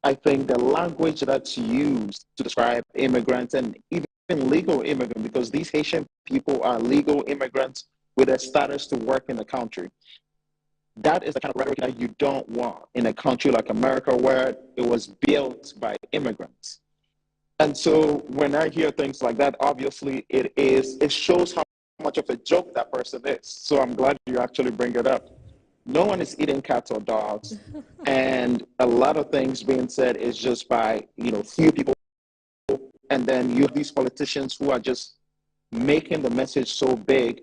I think the language that's used to describe immigrants and even legal immigrants, because these Haitian people are legal immigrants with a status to work in the country. That is the kind of rhetoric that you don't want in a country like America where it was built by immigrants. And so when I hear things like that, obviously it shows how much of a joke that person is. So I'm glad you actually bring it up. No one is eating cats or dogs. And a lot of things being said is just by, few people. And then you have these politicians who are just making the message so big.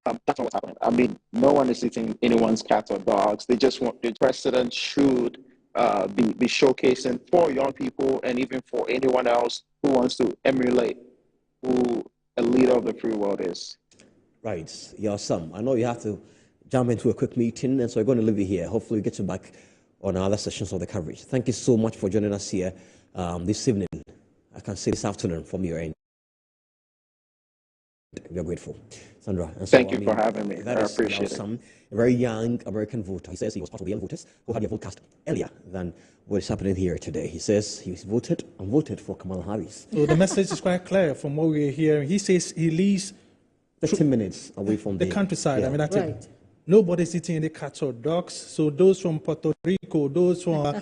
That's not what's happening. I mean, no one is eating anyone's cats or dogs. They just want the president should be showcasing for young people and even for anyone else who wants to emulate who a leader of the free world is. Right, you're some. I know you have to jump into a quick meeting, and so we're going to leave you here. Hopefully, we get you back on other sessions of the coverage. Thank you so much for joining us here this evening. I can say this afternoon from your end. We are grateful, Sandra. And so, Thank you for having me. I appreciate it. A very young American voter. He says he was part of the young voters who had their vote cast earlier than what is happening here today. He says he voted for Kamala Harris. So the message is quite clear from what we're hearing. He says he lives 15 minutes away from the countryside. Yeah. I mean, that's right. it. Nobody's eating any cats or dogs. So those from Puerto Rico, those from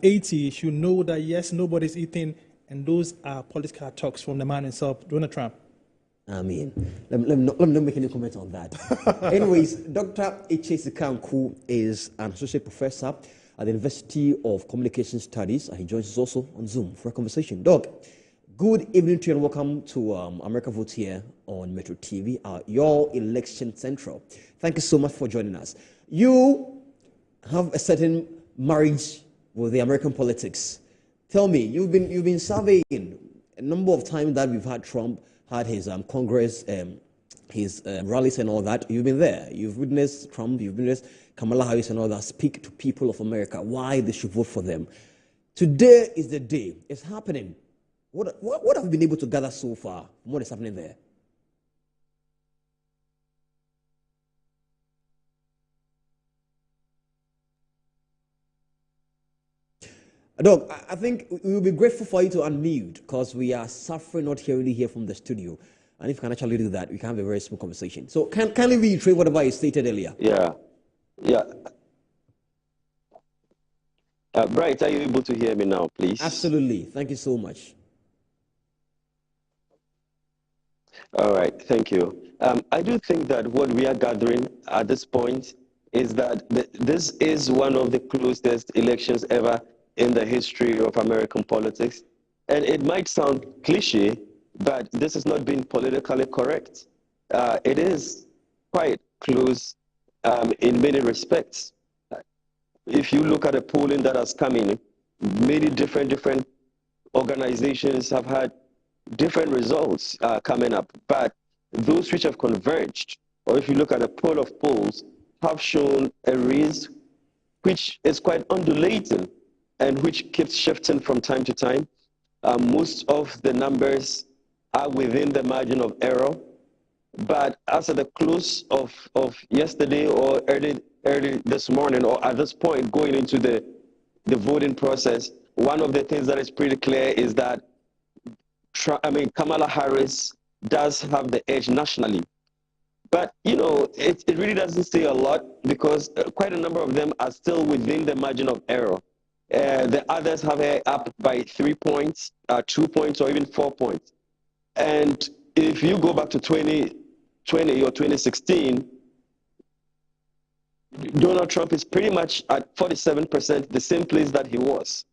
Haiti should know that, yes, nobody's eating, and those are political talks from the man himself, Donald Trump. I mean, let me not make any comment on that. Anyways, Dr. H.A. Sikanku is an associate professor at the University of Communication Studies, and he joins us also on Zoom for a conversation. Doc, good evening to you and welcome to America Vote here on Metro TV, your election central. Thank you so much for joining us. You have a certain marriage with the American politics. Tell me, you've been surveying a number of times that we've had Trump had his Congress, his rallies and all that. You've been there. You've witnessed Trump, you've witnessed Kamala Harris and all that speak to people of America, why they should vote for them. Today is the day. It's happening. What have you been able to gather so far from what is happening there? Doc, I think we will be grateful for you to unmute because we are suffering not hearing you here from the studio. And if you can actually do that, we can have a very smooth conversation. So can you reiterate whatever you stated earlier? Yeah. Bright, are you able to hear me now, please? Absolutely. Thank you so much. All right. Thank you. I do think that what we are gathering at this point is that this is one of the closest elections ever in the history of American politics. And it might sound cliche, but this has not been politically correct. It is quite close in many respects. If you look at the polling that has come in, many different organizations have had different results coming up, but those which have converged, or if you look at a poll of polls, have shown a race which is quite undulating and which keeps shifting from time to time. Most of the numbers are within the margin of error, but as at the close of yesterday or early this morning, or at this point going into the voting process, one of the things that is pretty clear is that Kamala Harris does have the edge nationally. But, it really doesn't say a lot because quite a number of them are still within the margin of error. The others have her up by 3 points, 2 points, or even 4 points. And if you go back to 2020 or 2016, Donald Trump is pretty much at 47%, the same place that he was.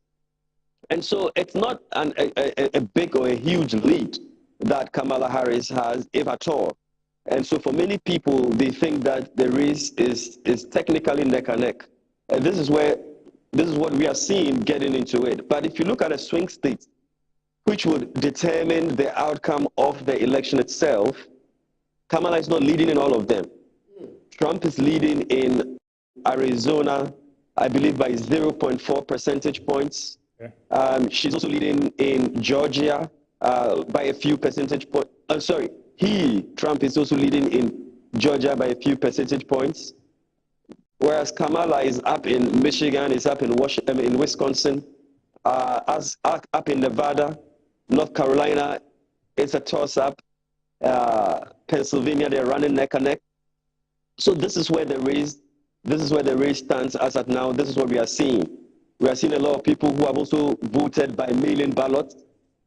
And so it's not a big or a huge lead that Kamala Harris has, if at all. And so for many people, they think that the race is technically neck and neck. And this is what we are seeing getting into it. But if you look at a swing state, which would determine the outcome of the election itself, Kamala is not leading in all of them. Trump is leading in Arizona, I believe, by 0.4 percentage points. Okay. She's also leading in Georgia by a few percentage points. Trump is also leading in Georgia by a few percentage points. Whereas Kamala is up in Michigan, is up in Wisconsin, As up in Nevada, North Carolina, it's a toss-up. Pennsylvania, they're running neck and neck. So this is where the race stands as at now. This is what we are seeing. We are seeing a lot of people who have also voted by mail-in ballots.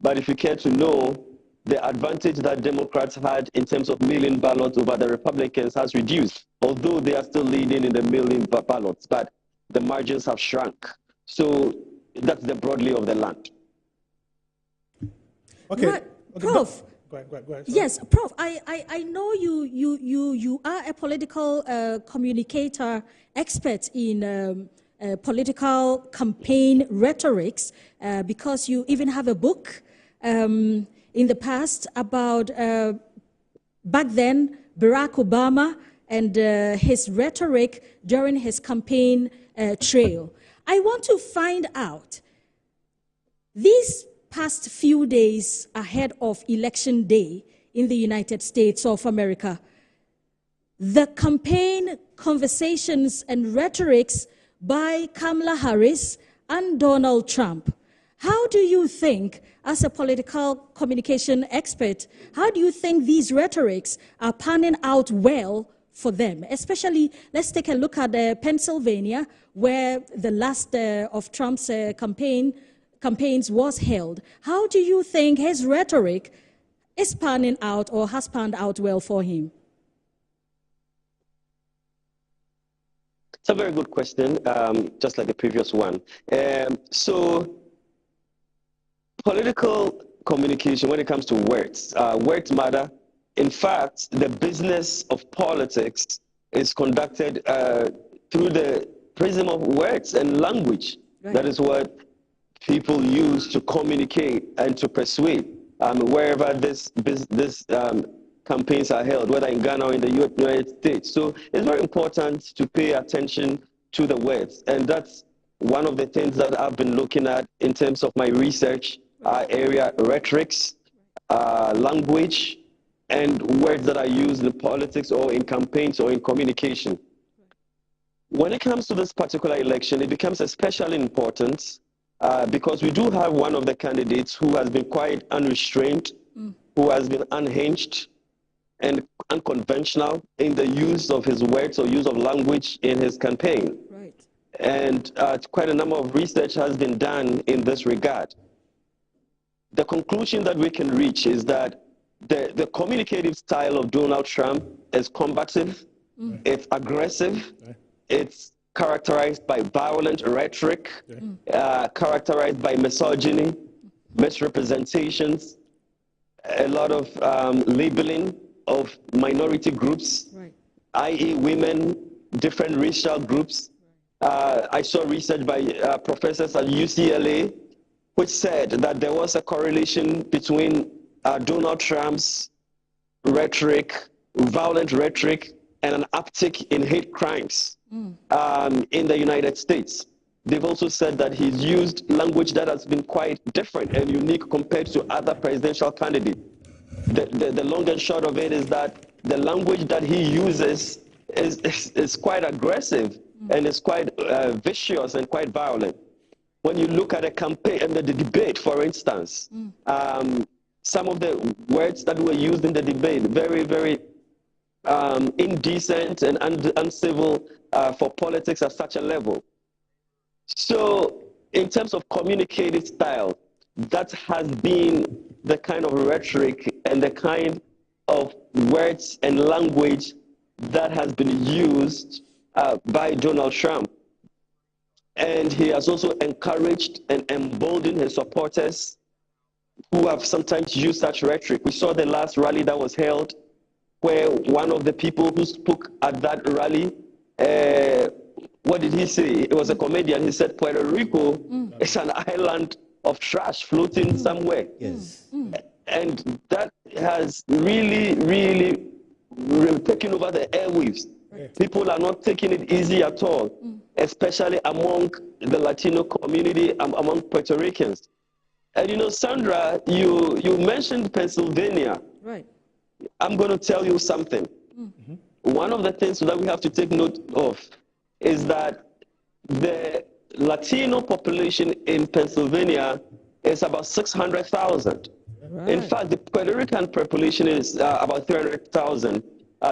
But if you care to know, the advantage that Democrats had in terms of mail-in ballots over the Republicans has reduced, although they are still leading in the mail-in ballots, but the margins have shrunk. So that's the broad lay of the land. Okay. Right. Okay, Prof. Go ahead. Sorry. Yes, Prof. I know you are a political communicator, expert in political campaign rhetorics, because you even have a book in the past about back then Barack Obama and his rhetoric during his campaign trail. I want to find out, these past few days ahead of Election Day in the United States of America, the campaign conversations and rhetorics by Kamala Harris and Donald Trump. How do you think, as a political communication expert, how do you think these rhetorics are panning out well for them? Especially, let's take a look at Pennsylvania, where the last of Trump's campaigns was held. How do you think his rhetoric is panning out or has panned out well for him? It's a very good question, just like the previous one. So political communication, when it comes to words, words matter. In fact, the business of politics is conducted through the prism of words and language. Right. That is what people use to communicate and to persuade wherever this campaigns are held, whether in Ghana or in the United States. So it's very important to pay attention to the words. And that's one of the things that I've been looking at in terms of my research area, rhetorics, language, and words that are used in politics or in campaigns or in communication. When it comes to this particular election, it becomes especially important because we do have one of the candidates who has been quite unrestrained, who has been unhinged and unconventional in the use of his words or use of language in his campaign. Right. And quite a number of research has been done in this regard. The conclusion that we can reach is that the communicative style of Donald Trump is combative, it's aggressive, it's characterized by violent rhetoric, characterized by misogyny, misrepresentations, a lot of labeling of minority groups, Right. i.e. women, different racial groups. I saw research by professors at UCLA which said that there was a correlation between Donald Trump's rhetoric, violent rhetoric, and an uptick in hate crimes in the United States. They've also said that he's used language that has been quite different and unique compared to other presidential candidates. The long and short of it is that the language that he uses is quite aggressive and is quite vicious and quite violent. When you look at a campaign and the debate, for instance, some of the words that were used in the debate, very, very indecent and uncivil for politics at such a level. So in terms of communicative style, that has been the kind of rhetoric and the kind of words and language that has been used by Donald Trump. And he has also encouraged and emboldened his supporters who have sometimes used such rhetoric. We saw the last rally that was held where one of the people who spoke at that rally, what did he say? It was a comedian. He said Puerto Rico is an island of trash floating somewhere. Yes. And that has really, really taken over the airwaves. Right. People are not taking it easy at all, especially among the Latino community, among Puerto Ricans. And you know, Sandra, you mentioned Pennsylvania. Right. I'm going to tell you something. One of the things that we have to take note of is that the Latino population in Pennsylvania is about 600,000. Right. In fact, the Puerto Rican population is about 300,000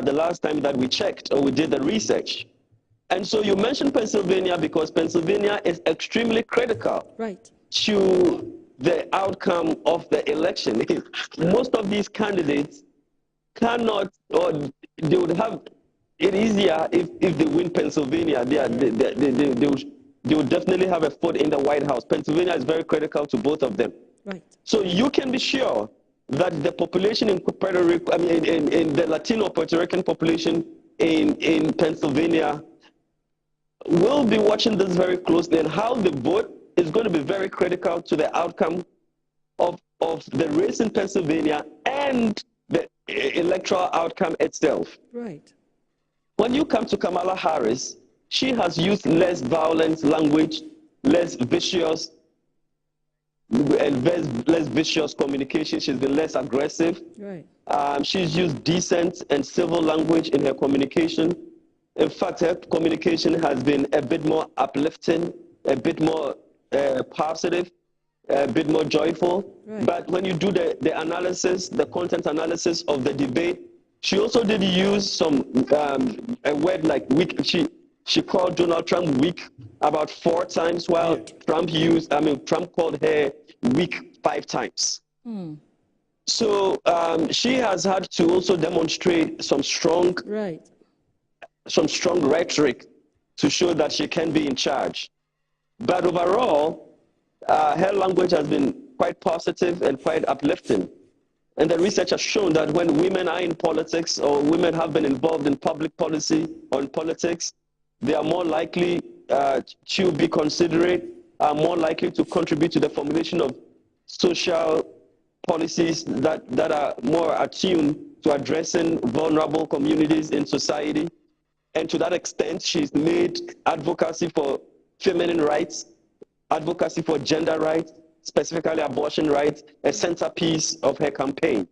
the last time that we checked or we did the research. And so you mentioned Pennsylvania because Pennsylvania is extremely critical Right. to the outcome of the election. Most of these candidates cannot, or they would have it easier if they win Pennsylvania. They would definitely have a foot in the White House. Pennsylvania is very critical to both of them. Right. So you can be sure that the population in Puerto Rico, I mean, in the Latino Puerto Rican population in Pennsylvania will be watching this very closely, and how they vote is going to be very critical to the outcome of the race in Pennsylvania and the electoral outcome itself. Right. When you come to Kamala Harris, she has used less violent language, less vicious communication. She's been less aggressive. Right. She's used decent and civil language in her communication. In fact, her communication has been a bit more uplifting, a bit more positive, a bit more joyful. Right. But when you do the analysis, the content analysis of the debate, she also did use some a word like weak. She called Donald Trump weak about 4 times, while Trump called her weak 5 times. So she has had to also demonstrate some strong Right. rhetoric to show that she can be in charge. But overall, her language has been quite positive and quite uplifting. And the research has shown that when women are in politics or women have been involved in public policy or in politics, they are more likely to be considerate, are more likely to contribute to the formulation of social policies that are more attuned to addressing vulnerable communities in society. And to that extent, she's made advocacy for feminine rights, advocacy for gender rights, specifically abortion rights, a centerpiece of her campaign.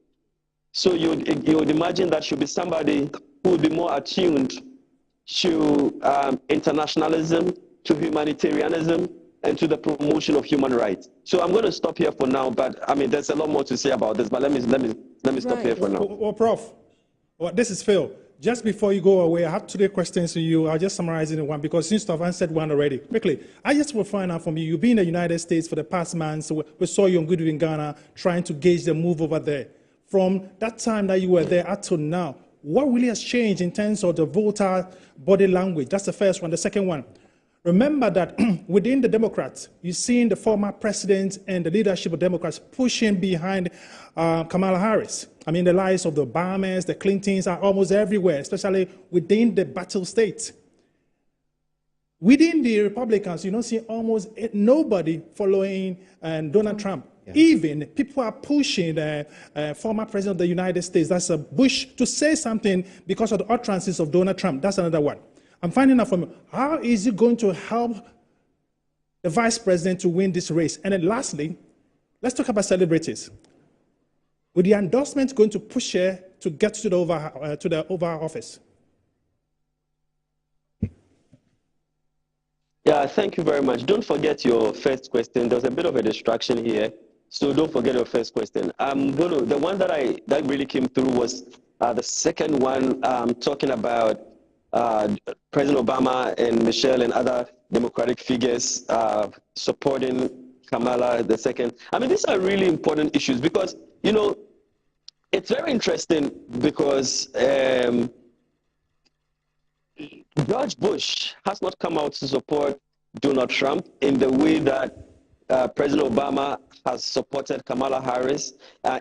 So you would imagine that she'll be somebody who will be more attuned to internationalism, to humanitarianism, and to the promotion of human rights. So I'm going to stop here for now, but I mean, there's a lot more to say about this, but let me stop here for now. Well, Prof, this is Phil. Just before you go away, I have 3 questions to you. I'll just summarize it in one because since I've answered one already. Quickly, I just will find out from you. You've been in the United States for the past month, so we saw you on Goodwill in Ghana trying to gauge the move over there. From that time that you were there up to now, what really has changed in terms of the voter body language? That's the first one. The second one, remember that within the Democrats, you've seen the former president and the leadership of Democrats pushing behind Kamala Harris. I mean, the lives of the Obamas, the Clintons are almost everywhere, especially within the battle states. Within the Republicans, you don't see almost nobody following Donald Trump. Yeah. Even people are pushing the former president of the United States, that's Bush, to say something because of the utterances of Donald Trump. That's another one. I'm finding out from you, how is it going to help the vice president to win this race? And then lastly, let's talk about celebrities. With the endorsement going to push her to get to the Oval Office? Yeah, thank you very much. Don't forget your first question. There's a bit of a distraction here, so don't forget your first question. The one that really came through was the second one, talking about President Obama and Michelle and other Democratic figures supporting Kamala II. I mean, these are really important issues because, you know, it's very interesting because George Bush has not come out to support Donald Trump in the way that President Obama has supported Kamala Harris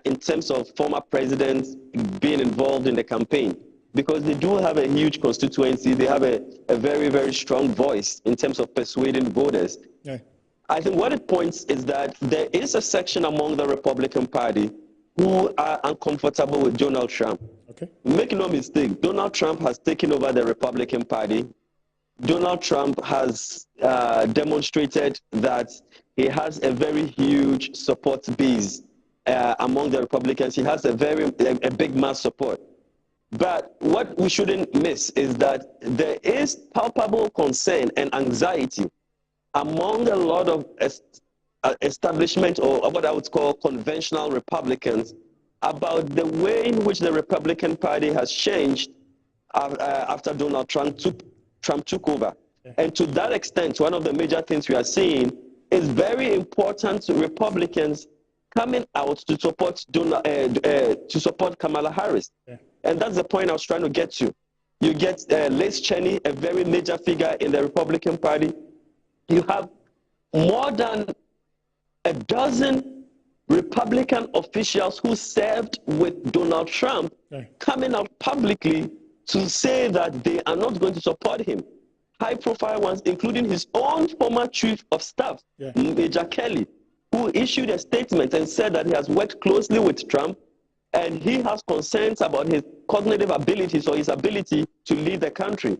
in terms of former presidents being involved in the campaign, because they do have a huge constituency. They have a very, very strong voice in terms of persuading voters. Yeah. I think what it points is that there is a section among the Republican Party who are uncomfortable with Donald Trump. Okay. Make no mistake, Donald Trump has taken over the Republican Party. Donald Trump has demonstrated that he has a very huge support base among the Republicans. He has a big mass support. But what we shouldn't miss is that there is palpable concern and anxiety among a lot of establishment or what I would call conventional Republicans about the way in which the Republican Party has changed after Donald Trump took over. And to that extent, one of the major things we are seeing is very important to Republicans coming out to support to support Kamala Harris. And that's the point I was trying to get to. You get Liz Cheney, a very major figure in the Republican Party. You have more than a dozen Republican officials who served with Donald Trump coming out publicly to say that they are not going to support him. High-profile ones, including his own former chief of staff, Major Kelly, who issued a statement and said that he has worked closely with Trump and he has concerns about his cognitive abilities or his ability to lead the country.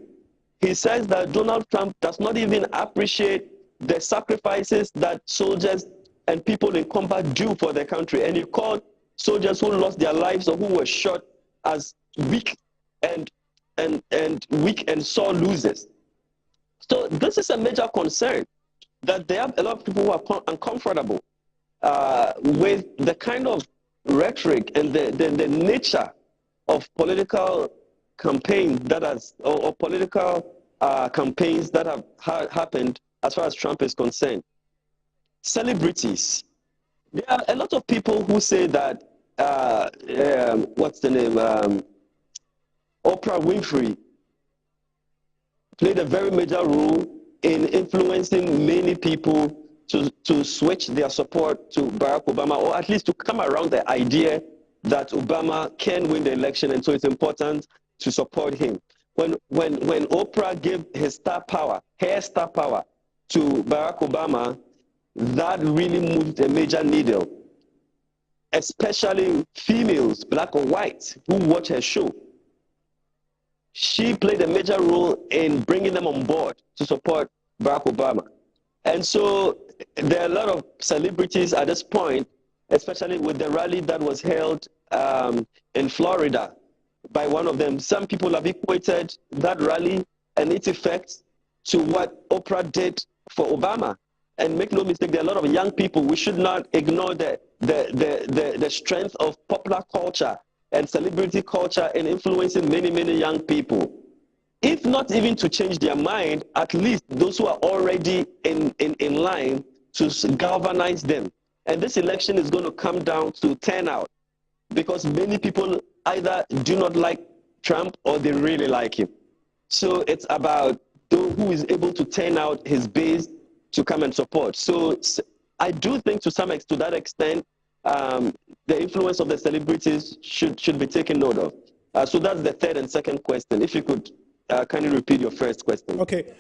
He says that Donald Trump does not even appreciate the sacrifices that soldiers and people in combat do for their country. And he called soldiers who lost their lives or who were shot as weak and weak and sore losers. So this is a major concern, that there are a lot of people who are uncomfortable with the kind of rhetoric and the nature of political campaigns that has, or political campaigns that have happened as far as Trump is concerned. Celebrities. There are a lot of people who say that, what's the name, Oprah Winfrey played a very major role in influencing many people to switch their support to Barack Obama, or at least to come around the idea that Obama can win the election, and so it's important to support him. When Oprah gave her star power to Barack Obama, that really moved a major needle, especially females, black or white, who watch her show. She played a major role in bringing them on board to support Barack Obama. And so there are a lot of celebrities at this point, especially with the rally that was held in Florida by one of them. Some people have equated that rally and its effects to what Oprah did for Obama. And make no mistake, there are a lot of young people. We should not ignore the strength of popular culture and celebrity culture in influencing many, many young people. If not even to change their mind, at least those who are already in line to galvanize them. And this election is going to come down to turnout, because many people either do not like Trump or they really like him. So it's about who is able to turn out his base to come and support. So I do think to that extent, the influence of the celebrities should be taken note of. So that's the third and second question. If you could kindly repeat your first question. Okay,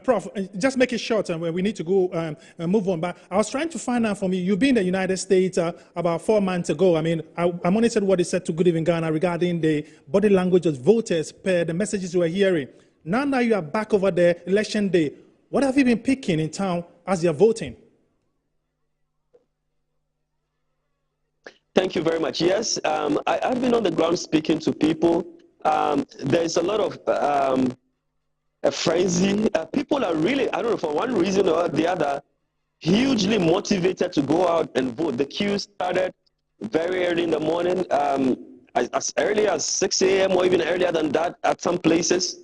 Prof, just make it short, and we need to go move on. But I was trying to find out from you. You've been in the United States about 4 months ago. I mean, I monitored what he said to Good Evening Ghana regarding the body language of voters per the messages you were hearing. Now you are back over there, election day. What have you been picking in town as you're voting? Thank you very much. Yes, I've been on the ground speaking to people. There's a lot of a frenzy. People are really, I don't know, for one reason or the other, hugely motivated to go out and vote. The queue started very early in the morning, as early as 6 a.m. or even earlier than that at some places.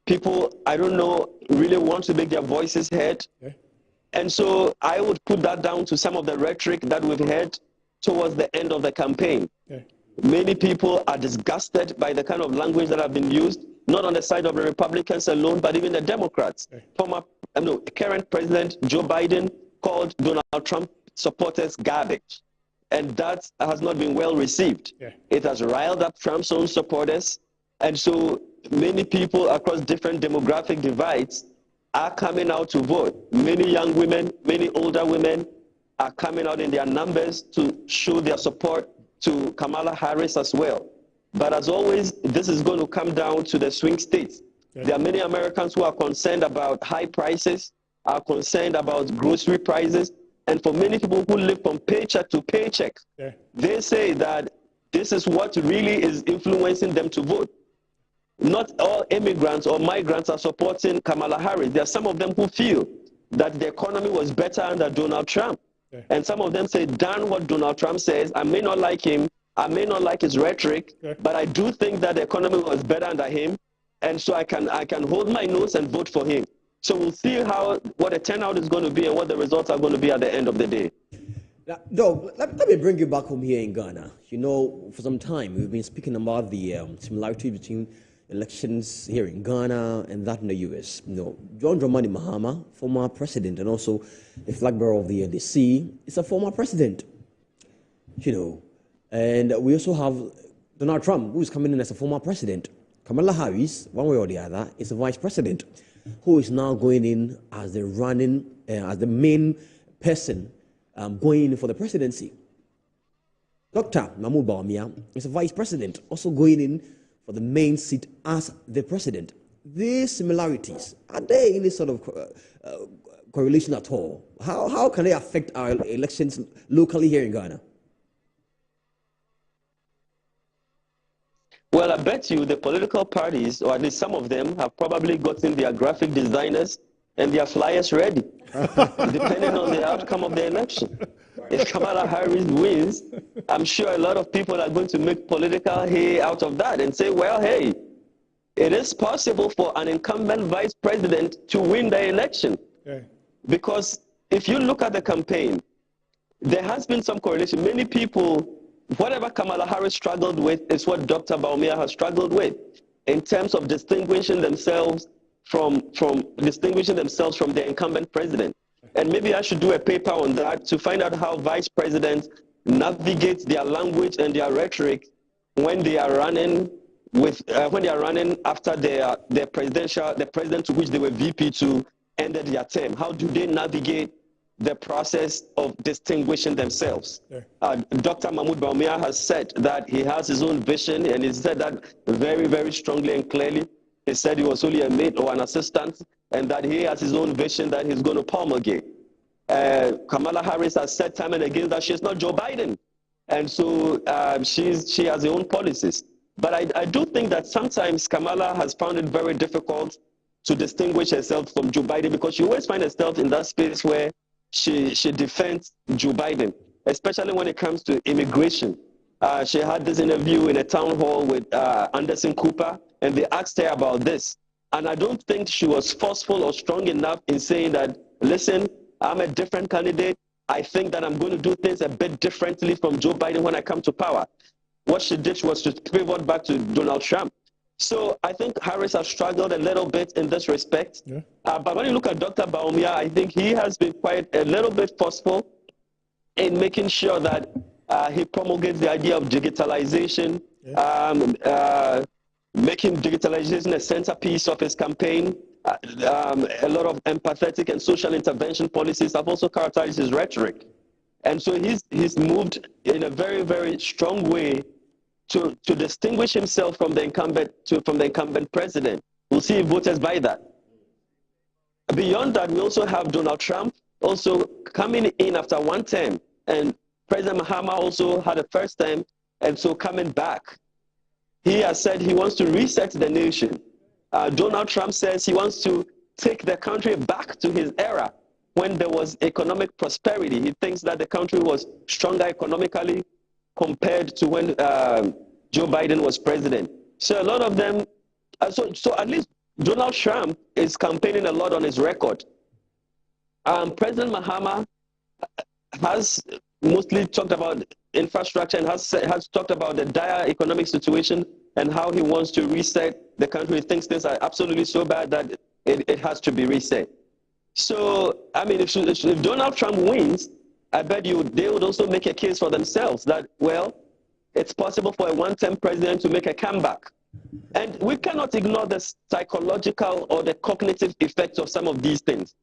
People, I don't know, really want to make their voices heard. Okay. And so I would put that down to some of the rhetoric that we've heard towards the end of the campaign. Okay. Many people are disgusted by the kind of language that have been used, not on the side of the Republicans alone, but even the Democrats. Okay. Current President Joe Biden called Donald Trump supporters garbage, and that has not been well received. Yeah. It has riled up Trump's own supporters, and so many people across different demographic divides are coming out to vote. Many young women, many older women are coming out in their numbers to show their support to Kamala Harris as well. But as always, this is going to come down to the swing states. Okay. There are many Americans who are concerned about high prices, are concerned about grocery prices, and for many people who live from paycheck to paycheck, okay, they say that this is what really is influencing them to vote. Not all immigrants or migrants are supporting Kamala Harris. There are some of them who feel that the economy was better under Donald Trump. Okay. And some of them say, damn what Donald Trump says. I may not like him. I may not like his rhetoric, Okay. but I do think that the economy was better under him. And so I can hold my nose and vote for him. So we'll see what the turnout is going to be and what the results are going to be at the end of the day. Now, Doug, let me bring you back home here in Ghana. You know, for some time we've been speaking about the similarity between elections here in Ghana and that in the U.S. You know, John Dramani Mahama, former president and also the flag bearer of the NDC, is a former president. You know, and we also have Donald Trump, who is coming in as a former president. Kamala Harris, one way or the other, is a vice president, who is now going in as the main person going in for the presidency. Dr. Mahmoud Bawumia is a vice president, also going in for the main seat as the president. These similarities, are there any sort of correlation at all? How can they affect our elections locally here in Ghana? Well, I bet you the political parties, or at least some of them, have probably gotten their graphic designers and their flyers ready, depending on the outcome of the election. If Kamala Harris wins, I'm sure a lot of people are going to make political hay out of that and say, well, hey, it is possible for an incumbent vice president to win the election. Okay. Because if you look at the campaign, there has been some correlation. Many people, whatever Kamala Harris struggled with is what Dr. Bawumia has struggled with in terms of distinguishing themselves from the incumbent president. And maybe I should do a paper on that to find out how vice presidents navigate their language and their rhetoric when they are running after the president to which they were VP to ended their term. How do they navigate the process of distinguishing themselves? Dr. Mahmoud Bawumia has said that he has his own vision, and he said that very, very strongly and clearly. He said he was only a mate or an assistant, and that he has his own vision that he's going to promulgate. Kamala Harris has said time and again that she's not Joe Biden, and so she has her own policies. But I do think that sometimes Kamala has found it very difficult to distinguish herself from Joe Biden, because she always finds herself in that space where she defends Joe Biden, especially when it comes to immigration. She had this interview in a town hall with Anderson Cooper, and they asked her about this. And I don't think she was forceful or strong enough in saying that, listen, I'm a different candidate. I think that I'm going to do things a bit differently from Joe Biden when I come to power. What she did was to pivot back to Donald Trump. So I think Harris has struggled a little bit in this respect. Yeah. But when you look at Dr. Bawumia, I think he has been quite a little bit forceful in making sure that he promulgates the idea of digitalization, making digitalization a centerpiece of his campaign. A lot of empathetic and social intervention policies have also characterized his rhetoric. And so he's moved in a very, very strong way to distinguish himself from the incumbent president. We'll see if voters buy that. Beyond that, we also have Donald Trump also coming in after one term, and President Mahama also had a first term, and so coming back. He has said he wants to reset the nation. Donald Trump says he wants to take the country back to his era when there was economic prosperity. He thinks that the country was stronger economically compared to when Joe Biden was president. So a lot of them, so at least Donald Trump is campaigning a lot on his record. President Mahama has mostly talked about infrastructure and has talked about the dire economic situation and how he wants to reset the country. He thinks things are absolutely so bad that it has to be reset. So, I mean, if Donald Trump wins, I bet you they would also make a case for themselves that, well, it's possible for a one-term president to make a comeback. And we cannot ignore the psychological or the cognitive effects of some of these things.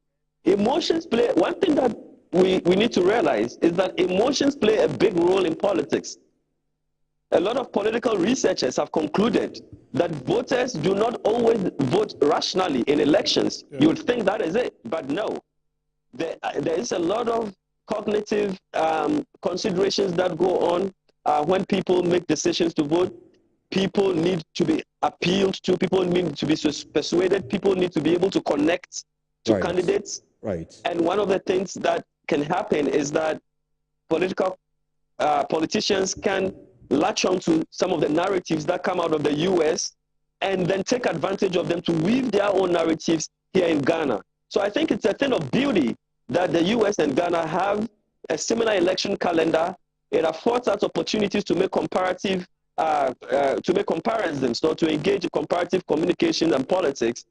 Emotions play, one thing that we need to realize is that emotions play a big role in politics. A lot of political researchers have concluded that voters do not always vote rationally in elections. Yeah. You would think that is it, but no. There is a lot of cognitive considerations that go on when people make decisions to vote. People need to be appealed to. People need to be persuaded. People need to be able to connect to candidates. Right. And one of the things that can happen is that politicians can latch on to some of the narratives that come out of the US and then take advantage of them to weave their own narratives here in Ghana. So I think it's a thing of beauty that the US and Ghana have a similar election calendar. It affords us opportunities to make comparisons, so to engage in comparative communication and politics,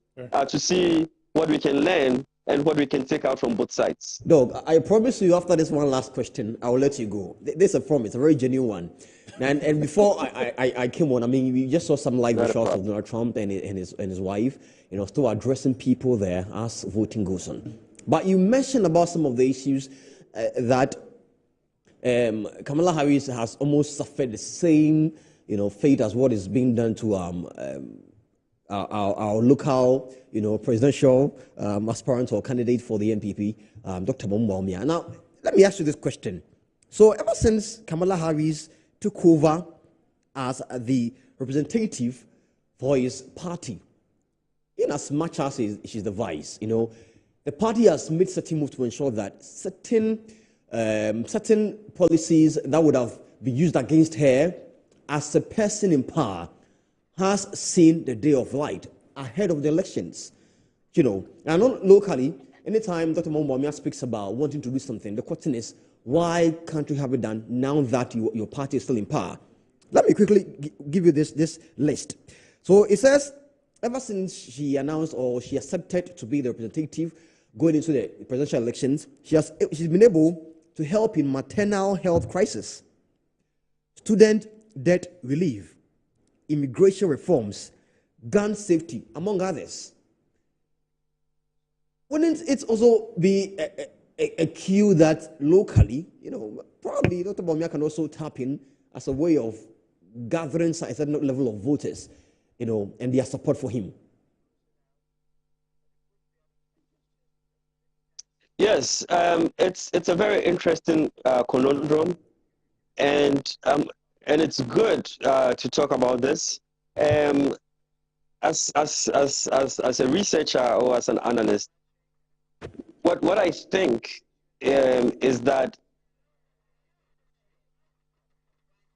to see what we can learn and what we can take out from both sides. Dog, I promise you after this one last question, I will let you go. This is a promise, a very genuine one. And before I came on, I mean, we just saw some live visuals of Donald Trump and his wife, still addressing people there as voting goes on. But you mentioned about some of the issues that Kamala Harris has almost suffered the same, fate as what is being done to our local, presidential aspirant or candidate for the NPP, Dr. Baumia. Now, let me ask you this question. So, ever since Kamala Harris took over as the representative for his party, in as much as she's the vice, the party has made certain moves to ensure that certain policies that would have been used against her as a person in power has seen the day of light ahead of the elections. And not locally, anytime Dr. Momomia speaks about wanting to do something, the question is, why can't you have it done now that your party is still in power? Let me quickly give you this list. So it says, ever since she announced or she accepted to be the representative going into the presidential elections, she's been able to help in maternal health crisis, student debt relief, immigration reforms, gun safety, among others. Wouldn't it also be a cue that locally, probably Dr. Baumia can also tap in as a way of gathering a certain level of voters, and their support for him? Yes, it's a very interesting conundrum, and it's good to talk about this. As a researcher or as an analyst, what I think is that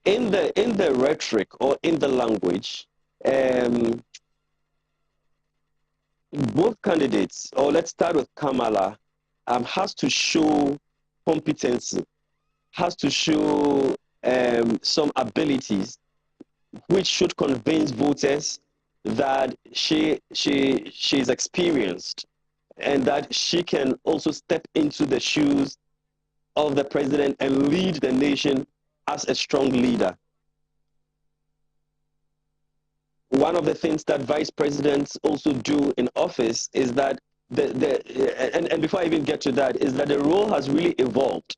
in the rhetoric or in the language, both candidates, or let's start with Kamala, has to show competency, has to show some abilities which should convince voters that she's experienced and that she can also step into the shoes of the president and lead the nation as a strong leader. One of the things that vice presidents also do in office is that and before I even get to that, is that the role has really evolved.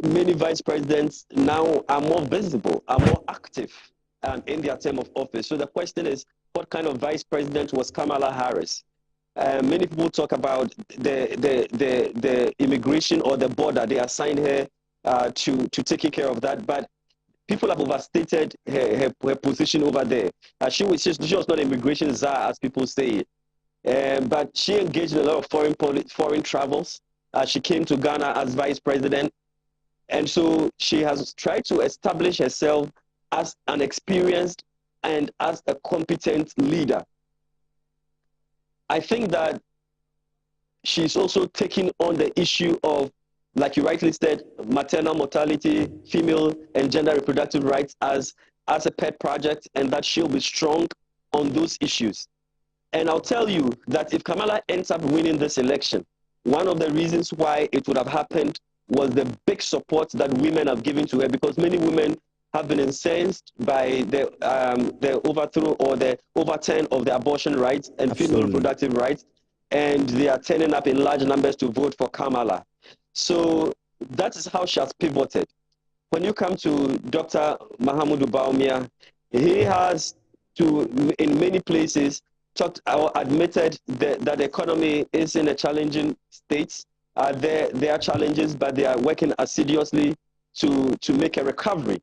Many vice presidents now are more visible, are more active in their term of office. So the question is, what kind of vice president was Kamala Harris? Many people talk about the immigration or the border. They assigned her to taking care of that, but people have overstated her position over there. She was not an immigration czar, as people say, but she engaged in a lot of foreign travels. She came to Ghana as vice president, and so she has tried to establish herself as an experienced and as a competent leader. I think that she's also taking on the issue of, like you rightly said, maternal mortality, female and gender reproductive rights as a pet project, and that she'll be strong on those issues. And I'll tell you that if Kamala ends up winning this election, one of the reasons why it would have happened was the big support that women have given to her, because many women have been incensed by the overthrow or the overturn of the abortion rights and Absolutely. female reproductive rights, and they are turning up in large numbers to vote for Kamala. So that is how she has pivoted. When you come to Dr. Mahamudu Baumia, he has in many places, talked or admitted that the economy is in a challenging state. There are challenges, but they are working assiduously to make a recovery.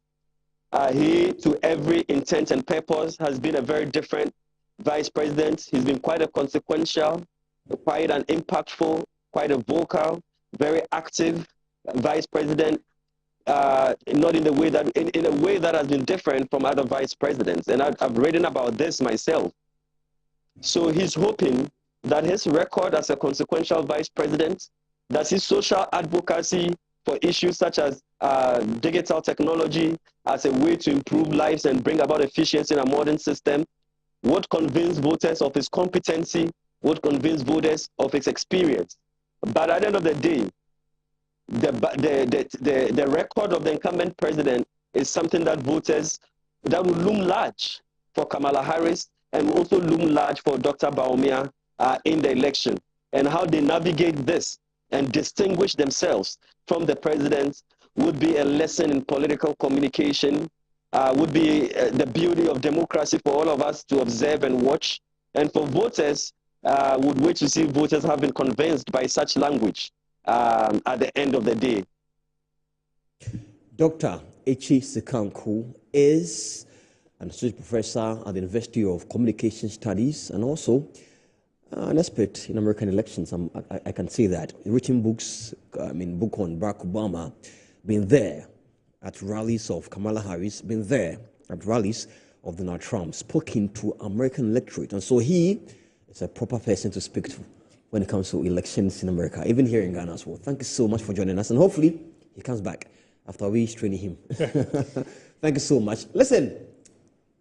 He, to every intent and purpose, has been a very different vice president. He's been quite a consequential, quite an impactful quite a vocal, very active vice president, not in the way that, in a way that has been different from other vice presidents. And I've written about this myself. So he's hoping that his record as a consequential vice president, that his social advocacy for issues such as digital technology as a way to improve lives and bring about efficiency in a modern system, would convince voters of his competency, would convince voters of his experience. But at the end of the day, the record of the incumbent president is something that voters, that will loom large for Kamala Harris and also loom large for Dr. Baumia in the election. And how they navigate this and distinguish themselves from the president would be a lesson in political communication, would be the beauty of democracy for all of us to observe and watch. And for voters, would wait to see voters have been convinced by such language at the end of the day. Dr. Echi Sekanku is an associate professor at the University of Communication Studies and also an expert in American elections. I can say that. Written books, book on Barack Obama, been there at rallies of Kamala Harris, been there at rallies of Donald Trump, spoken to American electorate. And so he is a proper person to speak to when it comes to elections in America, even here in Ghana as well. Thank you so much for joining us. And hopefully he comes back after we training him. Thank you so much. Listen,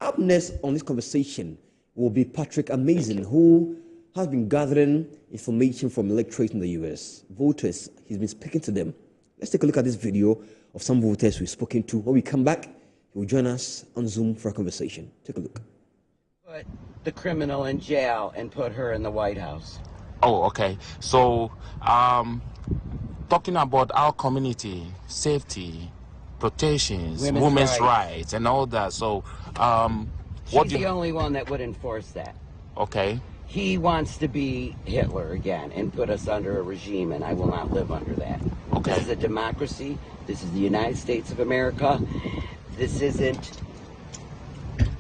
up next on this conversation will be Patrick Amazing, who has been gathering information from electorate in the U.S. Voters, he's been speaking to them. Let's take a look at this video of some voters we've spoken to. When we come back, he will join us on Zoom for a conversation. Take a look. Put the criminal in jail and put her in the White House. Oh, okay. So, talking about our community, safety, protections, women's rights, and all that. So, she's the only one that would enforce that. Okay. He wants to be Hitler again and put us under a regime, and I will not live under that. Okay. This is a democracy. This is the United States of America. This isn't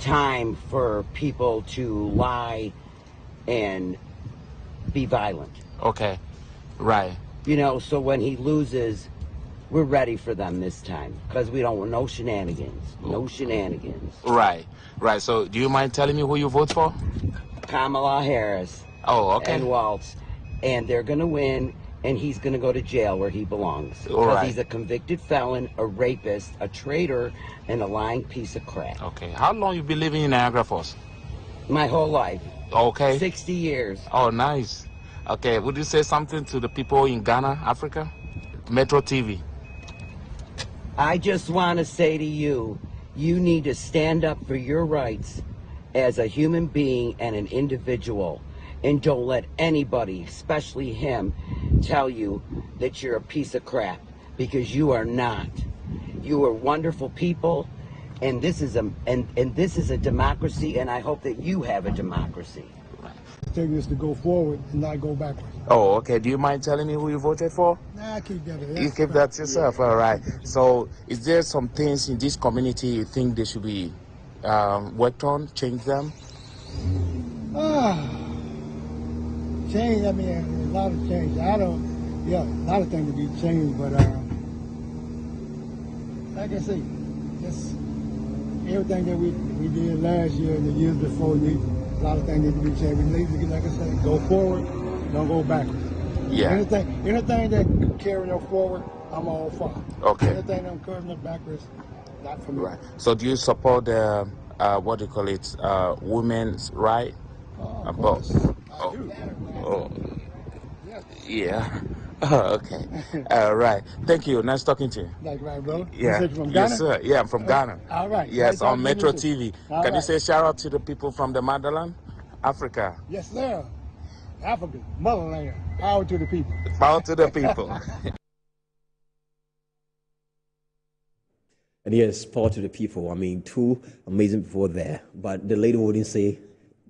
time for people to lie and be violent. Okay. Right. You know, so when he loses, we're ready for them this time because we don't want no shenanigans. No shenanigans. Right. Right. So, do you mind telling me who you vote for? Kamala Harris. Oh, okay. And Waltz. And they're going to win, and he's going to go to jail where he belongs. All because right. he's a convicted felon, a rapist, a traitor, and a lying piece of crap. Okay. How long you been living in Niagara Falls? My whole life. Okay. 60 years. Oh, nice. Okay. Would you say something to the people in Ghana, Africa? Metro TV. I just want to say to you, you need to stand up for your rights as a human being and an individual. And don't let anybody, especially him, tell you that you're a piece of crap, because you are not. You are wonderful people, and this is a democracy, and I hope that you have a democracy. Taking us to go forward and not go backwards. Oh, okay. Do you mind telling me who you voted for? Nah, I keep that. You keep that to yourself, all right. So, is there some things in this community you think they should be worked on, change them? Change, I mean, a lot of change. A lot of things to be changed, but like I say, just everything that we did last year and the years before, a lot of things need to be changed. We need to, like I said, go forward, don't go backwards. Yeah. Anything that carrying them forward, I'm all for. Okay. Anything that carrying them backwards, not for me. Right. So, do you support the what do you call it, women's right? Of course. I do. Oh. Yeah. Oh, okay. All right. Thank you. Nice talking to you. Like right, bro. Yeah. You from Ghana? Yes, sir. Yeah, I'm from Ghana. All right. Yes, Right, on Metro TV. All Can you right. say shout out to the people from the motherland, Africa? Yes, sir. Africa, motherland. Power to the people. Power to the people. And yes, power to the people. I mean, two amazing people there. But the lady wouldn't say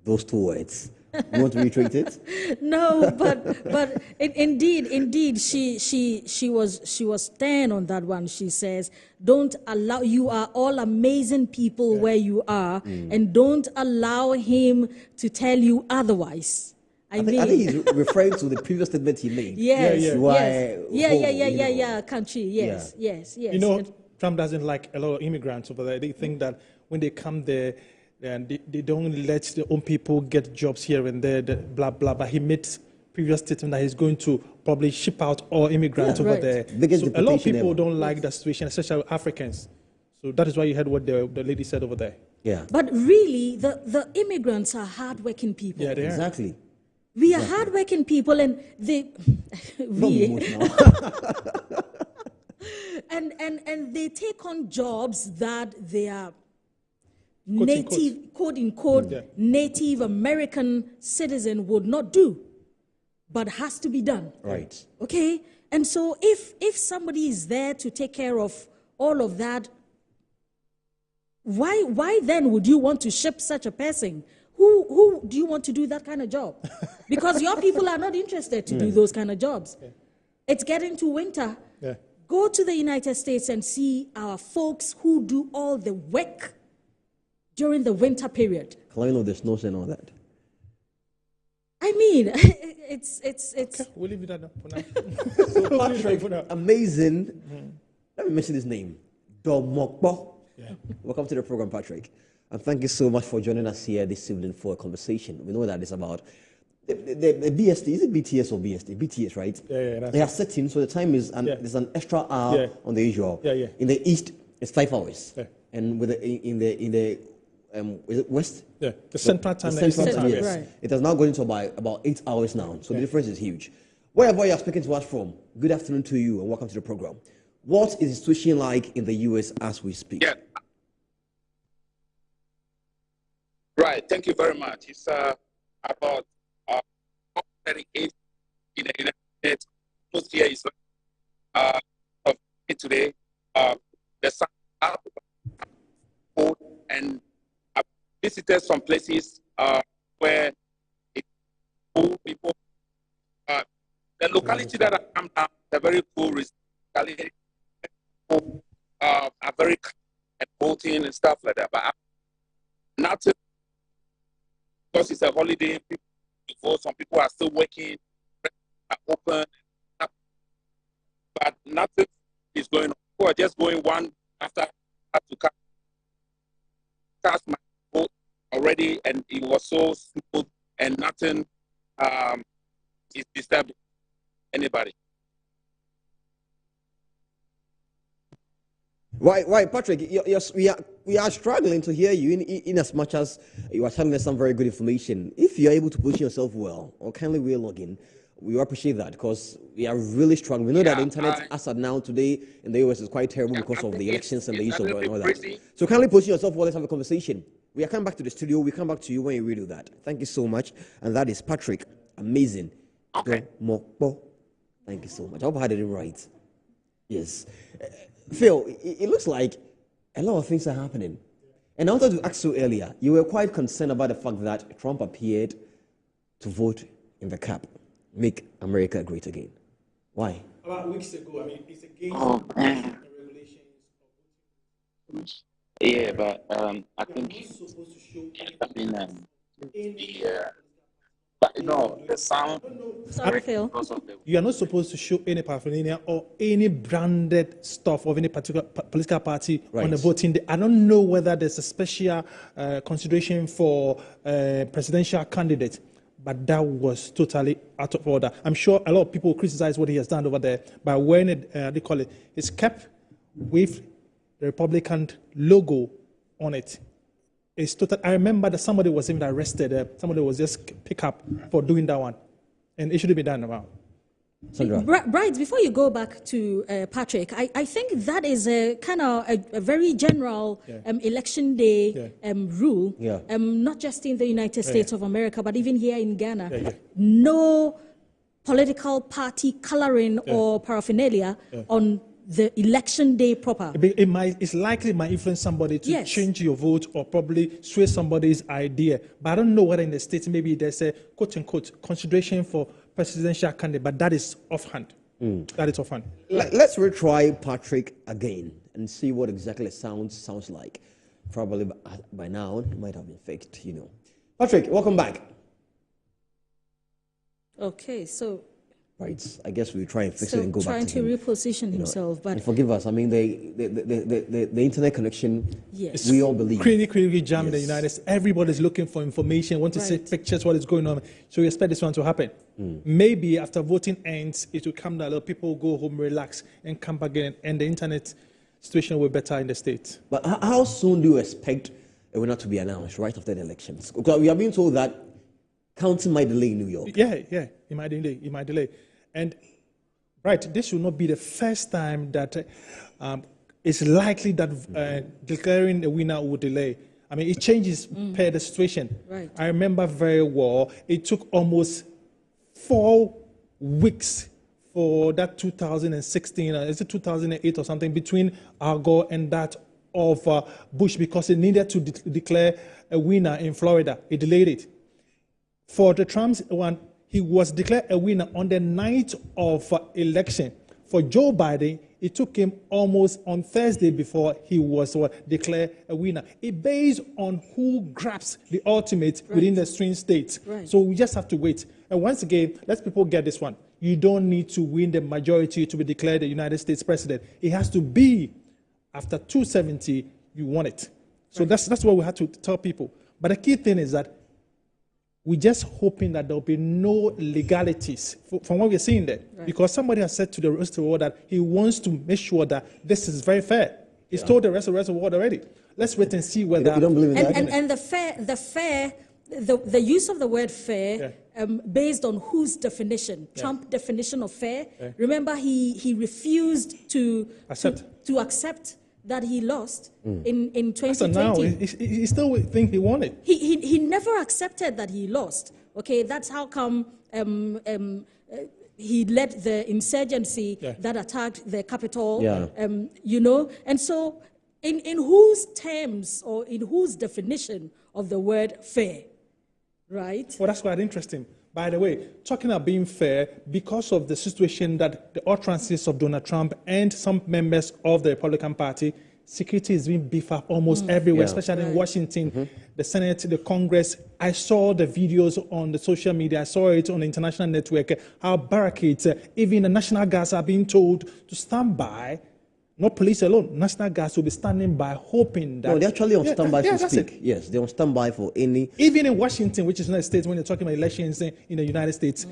those two words. You want to reiterate it? No, but indeed, she was stern on that one. She says, "Don't allow. You are all amazing people where you are, and don't allow him to tell you otherwise." I think mean, he's referring to the previous statement he made. yes, Yeah, yes, country, yes, yes, yes. You know, Trump doesn't like a lot of immigrants over there. They think that when they come there, and they don't let their own people get jobs here and there, blah, blah, but he made previous statement that he's going to probably ship out all immigrants over there. Biggest So a lot of deportation people ever. don't like the situation, especially Africans. So that is why you heard what the lady said over there. Yeah. But really, the immigrants are hardworking people. Yeah, they are. Exactly. We are hardworking people, and they Don't be emotional. and they take on jobs that they are Quote, native, quote unquote, Yeah. Native American citizen would not do, but has to be done. Right. Okay, and so if somebody is there to take care of all of that, why then would you want to ship such a person? Who do you want to do that kind of job? Because your people are not interested to do those kind of jobs. Yeah. It's getting to winter. Yeah. Go to the United States and see our folks who do all the work during the winter period. Cleaning of the snows and all that. I mean, it's Okay, we'll leave it at that for now. So Patrick, amazing. Let me mention his name. Domokbo. Yeah. Welcome to the program, Patrick. And thank you so much for joining us here this evening for a conversation. We know that it's about the BST. Is it BTS or BST? BTS, right? Yeah, that's they are setting, so the time is there's an extra hour on the usual. Yeah. In the east, it's 5 hours. Yeah. And with in the is it west? Yeah, the central time. The central time, yes. Right. It has now gone into about 8 hours now. So the difference is huge. Wherever you are speaking to us from, good afternoon to you and welcome to the program. What is the situation like in the US as we speak? Yeah. Right. Thank you very much. It's about 38 in the United States. Atmosphere is of today. The sun up cold, and I visited some places where it cool people. The locality that I come down, the very cool locality, are very and boating and stuff like that. But nothing, because it's a holiday. Before some people are still working, are open, but nothing is going on. People are just going one after to cast my boat already, and it was so smooth, and nothing is disturbing anybody. Right, Patrick. We are struggling to hear you in as much as you are telling us some very good information. If you are able to position yourself well, or kindly we log in, we appreciate that because we are really struggling. We know that the internet, as of now today in the US, is quite terrible because of the elections and the issue and all that. So kindly position yourself well. Let's have a conversation. We are coming back to the studio. We come back to you when you redo that. Thank you so much. And that is Patrick. Amazing. Okay. Thank you so much. I hope I had it right. Yes. Phil, it looks like a lot of things are happening. And I wanted to ask you earlier, you were quite concerned about the fact that Trump appeared to vote in the cap, make America great again. Why? About weeks ago, I mean, it's against man. the regulations. Yeah, but I think Supposed to show but the sound. Sorry, Phil. Because of the you are not supposed to show any paraphernalia or any branded stuff of any particular political party on the voting day. I don't know whether there's a special consideration for presidential candidates, but that was totally out of order. I'm sure a lot of people criticize what he has done over there, but when it's kept with the Republican logo on it. It's total. I remember that somebody was even arrested. Somebody was just picked up for doing that one, and it should be done now. Sandra. Brides, before you go back to Patrick, I think that is a kind of a very general election day rule, not just in the United States of America, but even here in Ghana. No political party coloring or paraphernalia on the election day proper. It's likely it might influence somebody to change your vote or probably sway somebody's idea. But I don't know whether in the States maybe there's a quote-unquote consideration for presidential candidate, but that is offhand. That is offhand. Let's retry Patrick again and see what exactly it sounds like. Probably by now it might have been faked, Patrick, welcome back. Okay, so Right. I guess we try and fix it and go back trying to to him. reposition himself, but And forgive us. I mean, the internet connection. Yes. We all believe. Critically jam in the Yes. United States. Everybody's looking for information, want to see Right. pictures, what is going on. So we expect this one to happen. Maybe after voting ends, it will come down. A lot of people go home, relax, and come back again, and the internet situation will be better in the States. But how soon do you expect a winner to be announced? Right after the elections? Because we are being told that counting might delay in New York. Yeah, it might delay. It might delay. And right, this will not be the first time that it's likely that declaring a winner will delay. I mean, it changes per the situation. Right. I remember very well, it took almost 4 weeks for that 2016, is it 2008 or something, between Al Gore and that of Bush, because it needed to declare a winner in Florida. It delayed it. For the Trump's one, he was declared a winner on the night of election. For Joe Biden, it took him almost on Thursday before he was declared a winner. It based on who grabs the ultimate within the swing states. Right. So we just have to wait. And once again, let people get this one. You don't need to win the majority to be declared the United States president. It has to be after 270, you want it. So that's what we have to tell people. But the key thing is that we're just hoping that there will be no legalities from what we're seeing there. Right. Because somebody has said to the rest of the world that he wants to make sure that this is very fair. He's told the rest of the world already. Let's wait and see whether... You don't believe in that? and the use of the word fair, based on whose definition? Trump definition of fair. Remember, he refused to accept that he lost in 2020. So now he still think he won it. He never accepted that he lost. Okay, that's how come he led the insurgency that attacked the Capitol. You know, and so in whose terms or in whose definition of the word fair, right? Well, that's quite interesting. By the way, talking about being fair, because of the situation that the utterances of Donald Trump and some members of the Republican Party, security is being beefed up almost everywhere, especially in Washington, the Senate, the Congress. I saw the videos on the social media. I saw it on the international network, how barricades, even the National Guards are being told to stand by. Not police alone. National Guards will be standing by, hoping that... No, they're actually on standby to that's speak. it. Yes, they're on standby for any... Even in Washington, which is United States, when they're talking about elections in the United States,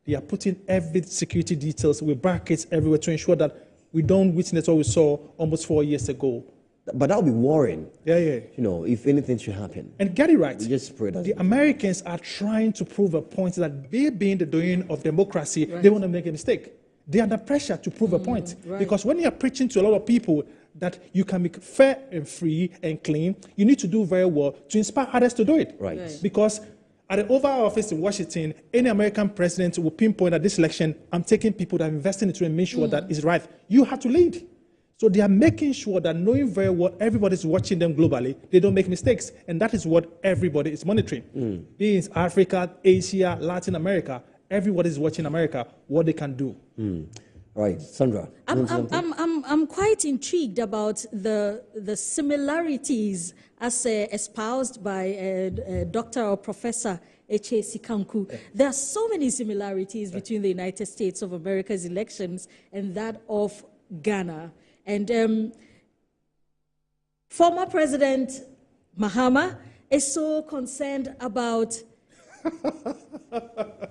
they are putting every security details with barricades everywhere to ensure that we don't witness what we saw almost 4 years ago. But that would be worrying. Yeah. You know, if anything should happen. And get it right. We just pray that... The Americans are trying to prove a point that they, being the doing of democracy, they want to make a mistake. They are under pressure to prove a point. Because when you are preaching to a lot of people that you can make fair and free and clean, you need to do very well to inspire others to do it. Right. Because at the Oval Office in Washington, any American president will pinpoint that this election, I'm taking people that are investing into it and make sure that it's right. You have to lead. So they are making sure that, knowing very well everybody's watching them globally, they don't make mistakes. And that is what everybody is monitoring. Be it Africa, Asia, Latin America, everybody is watching America, what they can do. Right, Sandra. I'm quite intrigued about the similarities as espoused by Dr. or Professor H.A. Sikanku. There are so many similarities between the United States of America's elections and that of Ghana. And former President Mahama is so concerned about...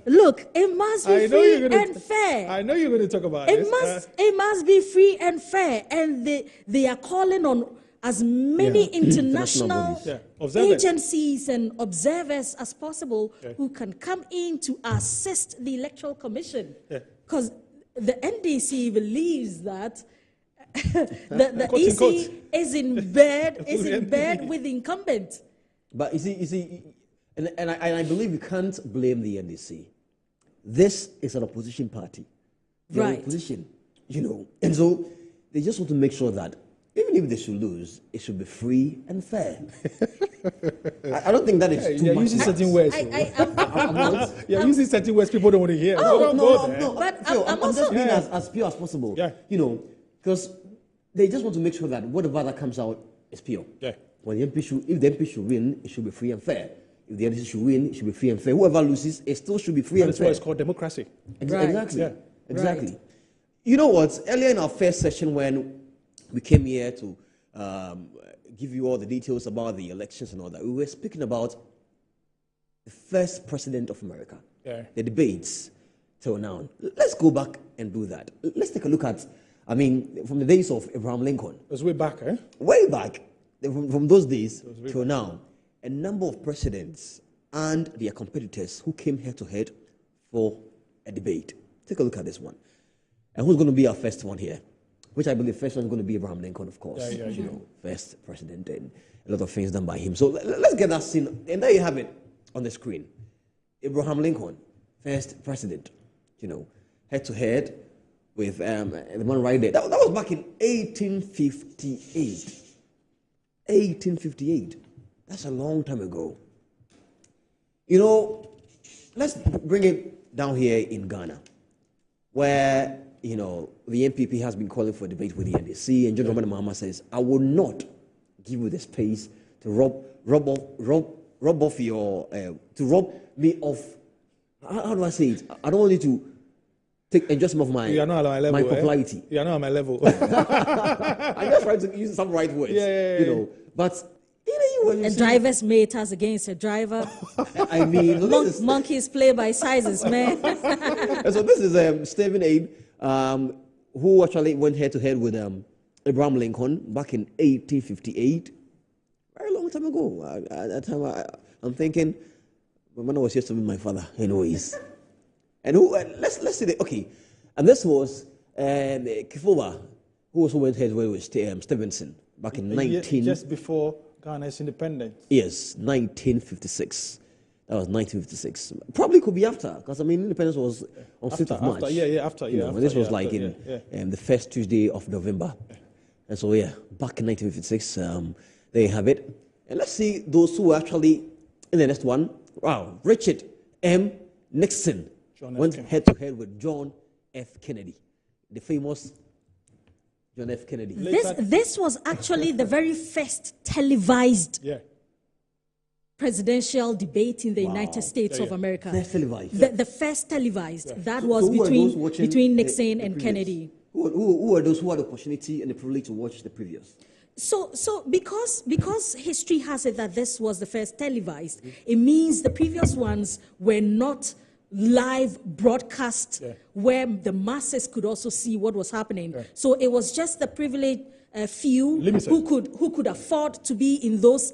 Look, it must be free and fair. I know you're going to talk about this. It must be free and fair. And they are calling on as many international agencies and observers as possible who can come in to assist the Electoral Commission. Because the NDC believes that the EC is in bed with the incumbent. But you see, and I believe you can't blame the NDC. This is an opposition party. They're opposition, you know. And so they just want to make sure that even if they should lose, it should be free and fair. I don't think that is too you're much. Using certain words. You're using certain words people don't want to hear. No. But I'm just being as pure as possible. You know, because they just want to make sure that whatever that comes out is pure. When the MP if the MP should win, it should be free and fair. If the NDC should win, it should be free and fair. Whoever loses, it still should be free and That's fair. why it's called democracy. Right. Exactly. Yeah. Exactly. Right. You know what? Earlier in our first session, when we came here to give you all the details about the elections and all that, we were speaking about the first president of America, the debates till now. Let's go back and do that. Let's take a look at, I mean, from the days of Abraham Lincoln. It was way back, eh? Way back, from those days till now, a number of presidents and their competitors who came head to head for a debate. Take a look at this one. And who's going to be our first one here? Which I believe first one is going to be Abraham Lincoln, of course. You know, first president and a lot of things done by him. So let's get that scene. And there you have it on the screen. Abraham Lincoln, first president, you know, head to head with the man right there. That was back in 1858. 1858. That's a long time ago. You know, let's bring it down here in Ghana, where, you know, the NPP has been calling for a debate with the NDC, and John Robert Mahama says, I will not give you the space to rob me of, how do I say it? I don't want you to take adjust some of my, you are not on my level, my popularity. You are not on my level. I'm just trying to use some right words, you know, but a driver's mate us against a driver. I mean, monkeys play by sizes, man. So this is Stephen Aid, who actually went head to head with Abraham Lincoln back in 1858. Very long time ago. At that time, I'm thinking, when I was used to be my father, anyways. And who? Let's see. Okay, and this was Kifuba, who also went head to head with Stevenson back in just before Ghana's independence. Yes, 1956. That was 1956. Probably could be after, because I mean, independence was on 6th of March. After. This was like in the first Tuesday of November. And so, back in 1956, there you have it. And let's see those who were actually in the next one. Wow, Richard M. Nixon went head to head with John F. Kennedy, the famous John F. Kennedy. This was actually the very first televised presidential debate in the United States of America. First televised. The first televised. That was between Nixon and Kennedy. Who are those who had the opportunity and the privilege to watch the previous? So because history has it that this was the first televised, it means the previous ones were not live broadcast where the masses could also see what was happening. So it was just the privileged few who could afford to be in those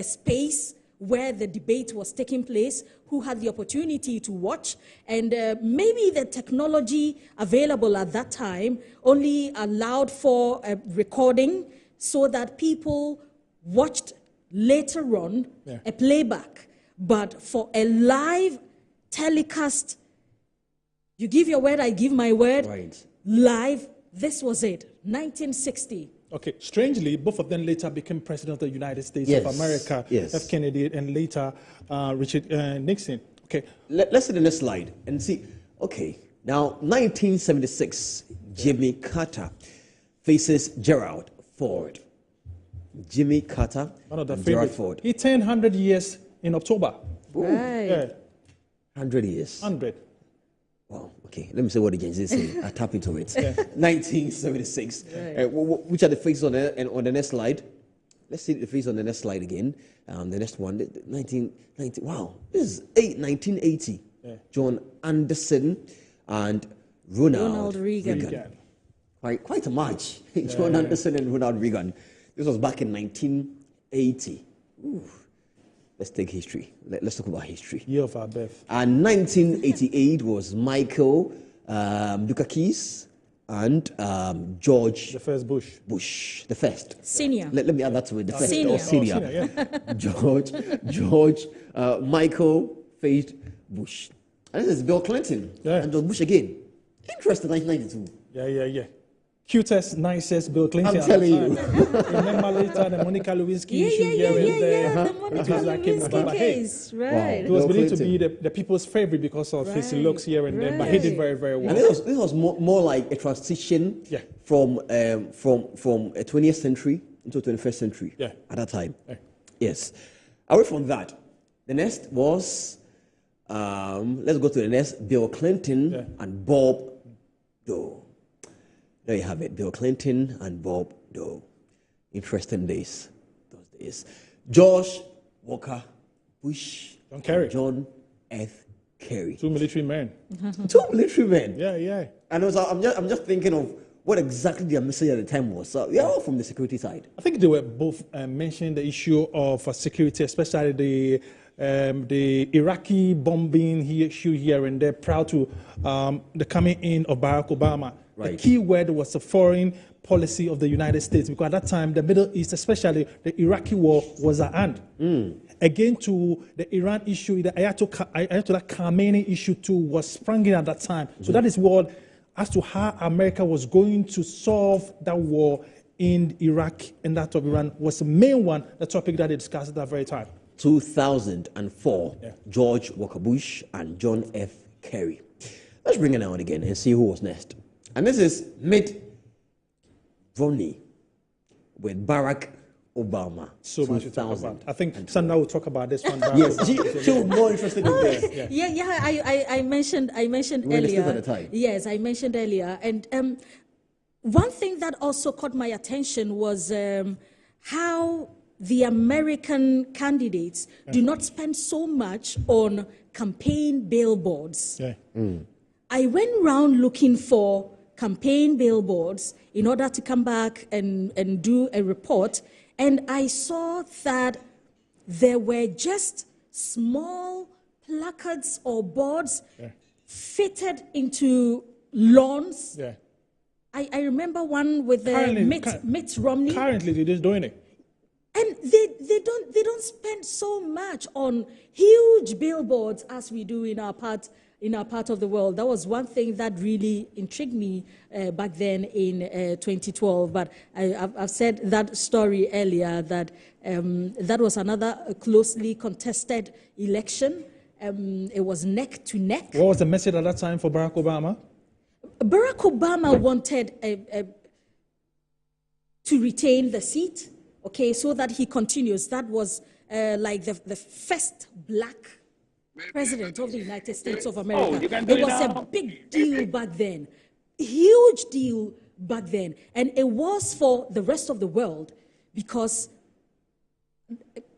space where the debate was taking place, who had the opportunity to watch, and maybe the technology available at that time only allowed for recording so that people watched later on a playback. But for a live telecast, you give your word, I give my word, live, this was it, 1960. Okay, strangely, both of them later became president of the United States of America, F. Kennedy, and later Richard Nixon. Okay. Let's see the next slide and see. Okay, now 1976, Jimmy Carter faces Gerald Ford. Jimmy Carter, one of the and Gerald Ford. He turned 100 years in October. Right. Yeah. 100 years. 100. Wow, okay. Let me see what the Gen Z say. I tap into it. 1976. Which are the faces on the next slide? Let's see the face on the next slide again. The next one, 1990. Wow, this is 1980. John Anderson and Ronald Reagan. Quite a match. John Anderson and Ronald Reagan. This was back in 1980. Ooh. Let's take history. Let's talk about history. Year of our birth. And 1988 was Michael Dukakis and George. The first Bush. Bush, the first. Senior. Let me add that to it. The first Senior. or senior. George Michael faced Bush. And this is Bill Clinton and George Bush again. Interesting, 1992. Yeah. Cutest, nicest Bill Clinton. I'm telling you. Remember later the Monica Lewinsky issue here and there. The Monica Lewinsky case, right. He was believed to be the people's favorite because of his looks here and there, but he did very, very well. And this was more like a transition from a 20th century into 21st century at that time. Yes. Away from that, The next was, let's go to the next, Bill Clinton and Bob Dole. There you have it, Bill Clinton and Bob Dole. Interesting days, those days. George Walker Bush, John F. Kerry. 2 military men. 2 military men. Yeah, yeah. And I'm just thinking of what exactly their message at the time was. So, all from the security side. I think they were both mentioning the issue of security, especially the Iraqi bombing issue here and there, prior to the coming in of Barack Obama. Right. The key word was the foreign policy of the United States, because at that time, the Middle East, especially the Iraqi war, was at hand. Again, to the Iran issue, the Ayatollah Khamenei issue too was sprung in at that time. So that is what, as to how America was going to solve that war in Iraq and that of Iran, was the main one, the topic that they discussed at that very time. 2004, George Walker Bush and John F. Kerry. Let's bring it out again and see who was next. And this is Mitt Romney with Barack Obama. So much to talk about. I think Sandra will talk about this one. Yes, she was more interested in this. I mentioned earlier. At the time. Yes, I mentioned earlier. And one thing that also caught my attention was how the American candidates do not spend so much on campaign billboards. I went around looking for campaign billboards in order to come back and do a report, and I saw that there were just small placards or boards fitted into lawns. I remember one with Mitt Romney. Currently, they're just doing it. And they don't spend so much on huge billboards as we do in our part of the world. That was one thing that really intrigued me back then in 2012. But I've said that story earlier, that that was another closely contested election. It was neck to neck. What was the message at that time for Barack Obama? Barack Obama wanted to retain the seat, so that he continues. That was like the first black president of the United States of America. It was a big deal back then, huge deal back then. And it was for the rest of the world, because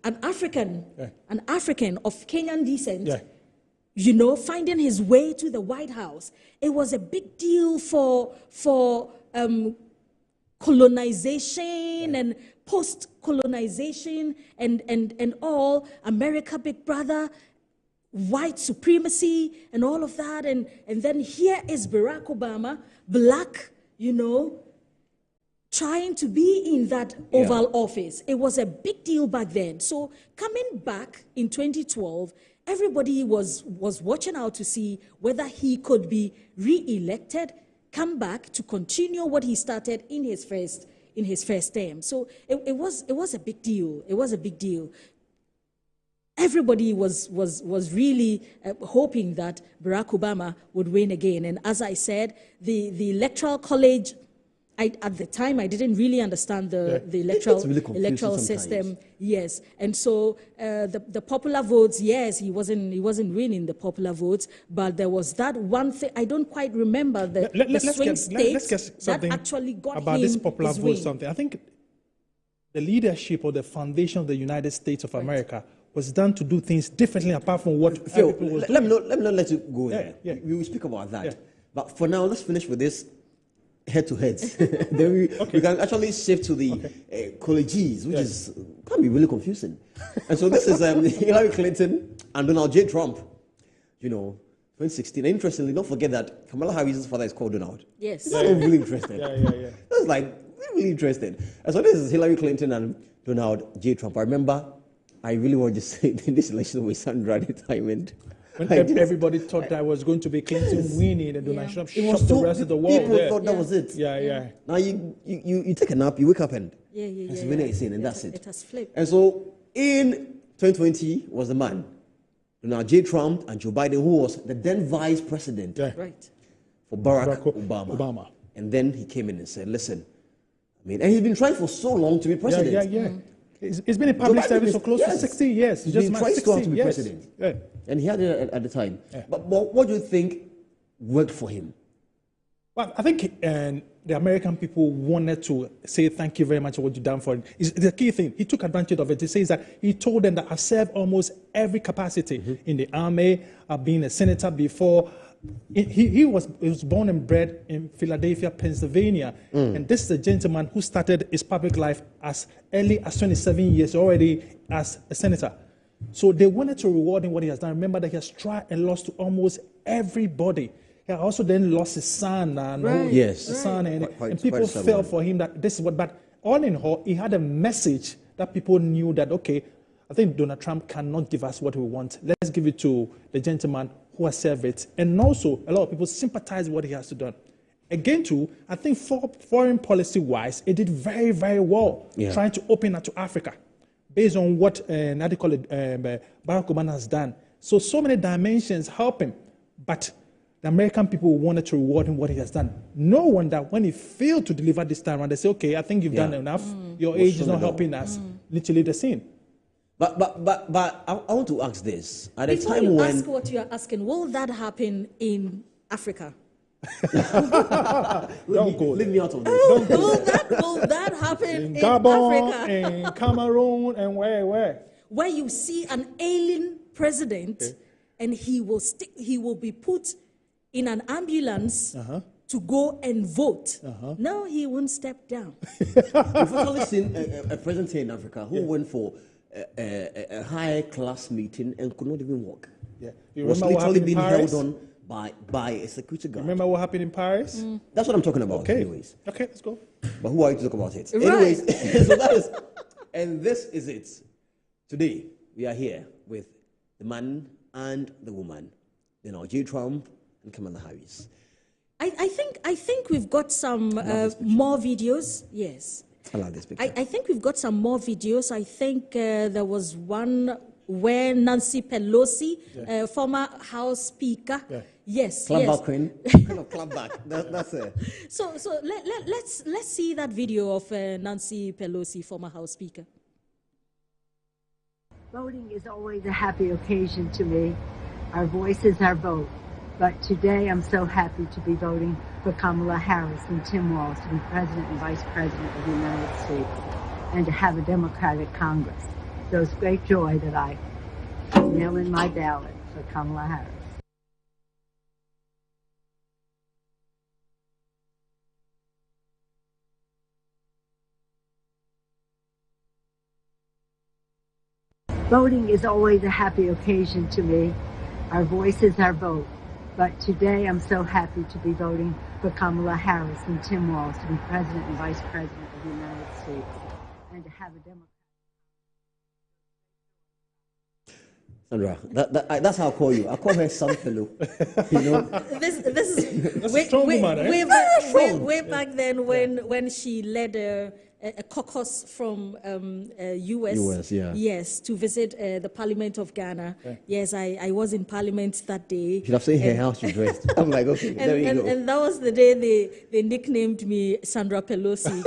an African of Kenyan descent, finding his way to the White House, it was a big deal for colonization and post-colonization and all, America Big Brother, white supremacy and all of that. And then here is Barack Obama, black, trying to be in that Oval Office. It was a big deal back then. So coming back in 2012, everybody was watching out to see whether he could be re-elected, come back to continue what he started in his first term. So it was a big deal. It was a big deal. Everybody was really hoping that Barack Obama would win again. And as I said, the electoral college, at the time, I didn't really understand the electoral system. Yes, and so the popular votes, yes, he wasn't winning the popular votes, but there was that one thing I don't quite remember the swing states that actually got about him this popular his vote. win. Something I think the leadership or the foundation of the United States of America was done to do things differently apart from what Phil, people was let doing. me not let you go there. We will speak about that. But for now, let's finish with this head-to-heads. Then we can actually shift to the colleges, which can be really confusing. And so this is Hillary Clinton and Donald J. Trump. 2016. Interestingly, don't forget that Kamala Harris's father is called Donald. Yes. That's really interesting. That's like really interesting. And so this is Hillary Clinton and Donald J. Trump. I remember I really wanted to say this election with Sandra at the time, and when everybody thought that was going to be Clinton winning and Donald Trump shocked the rest of the world. People thought that was it. Now you take a nap, you wake up and it's really insane, and that's it. It has flipped. And so in 2020 was the man, Donald J. Trump and Joe Biden, who was the then vice president for Barack Obama. And then he came in and said, listen, and he's been trying for so long to be president. He's been in public Biden service is- for close yes. to 60 years. He's Just been my twice 60 to be years. president. Yeah. And he had it at the time. Yeah. But what do you think worked for him? Well, I think the American people wanted to say thank you very much for what you've done for him. It's the key thing. He took advantage of it. He says that he told them that I've served almost every capacity in the army. I've been a senator before. He was born and bred in Philadelphia, Pennsylvania. And this is a gentleman who started his public life as early as 27 years already as a senator. So they wanted to reward him what he has done. Remember that he has tried and lost to almost everybody. He also then lost his son, and Yes. his son, and Quite people sad felt one. for him that this is what. But all in all, he had a message that people knew that okay, I think Donald Trump cannot give us what we want. Let's give it to the gentleman who has served it, and also a lot of people sympathize with what he has done. Again, too, I think foreign policy-wise, it did very, very well trying to open up to Africa, based on what how do you call it, Barack Obama has done. So many dimensions help him, but the American people wanted to reward him what he has done. No wonder when he failed to deliver this time around, they say, okay, I think you've done enough. Your age is not helping us. Literally the scene. But I want to ask this. At a Before time you when ask what you are asking, will that happen in Africa? leave me out of this. Will that happen in Gabon, Africa? in Cameroon, and where? Where you see an alien president and he will be put in an ambulance to go and vote. No, he won't step down. We've actually seen a president here in Africa who went for a high class meeting and could not even walk. Yeah. You Was remember what literally happened in being Paris? held on by a security guard. Remember what happened in Paris? That's what I'm talking about. Okay. Anyways, Okay, let's go. but who are you to talk about it? Right. Anyways, so that is, and this is it. Today we are here with the man and the woman, J. Trump and Kamala Harris. I think we've got some more videos. Yes. I like this picture. I think we've got some more videos. I think there was one where Nancy Pelosi, former House Speaker, yes, Clapback queen. Kind of clapback. That's it. So let's see that video of Nancy Pelosi, former House Speaker. Voting is always a happy occasion to me. Our voice is our vote. But today I'm so happy to be voting for Kamala Harris and Tim Walz to be President and Vice President of the United States and to have a Democratic Congress. So it's great joy that I mail in my ballot for Kamala Harris. Voting is always a happy occasion to me. Our voice is our vote. But today I'm so happy to be voting for Kamala Harris and Tim Walz to be President and Vice President of the United States and to have a Democratic. Sandra, that's how I call you. I call her some fellow. You know? This is a strong woman, eh? way back then when she led a caucus from US, yes, to visit the Parliament of Ghana. Okay. Yes, I was in Parliament that day. You should have seen her how she dressed. I'm like, okay, there you go. And that was the day they nicknamed me Sandra Pelosi,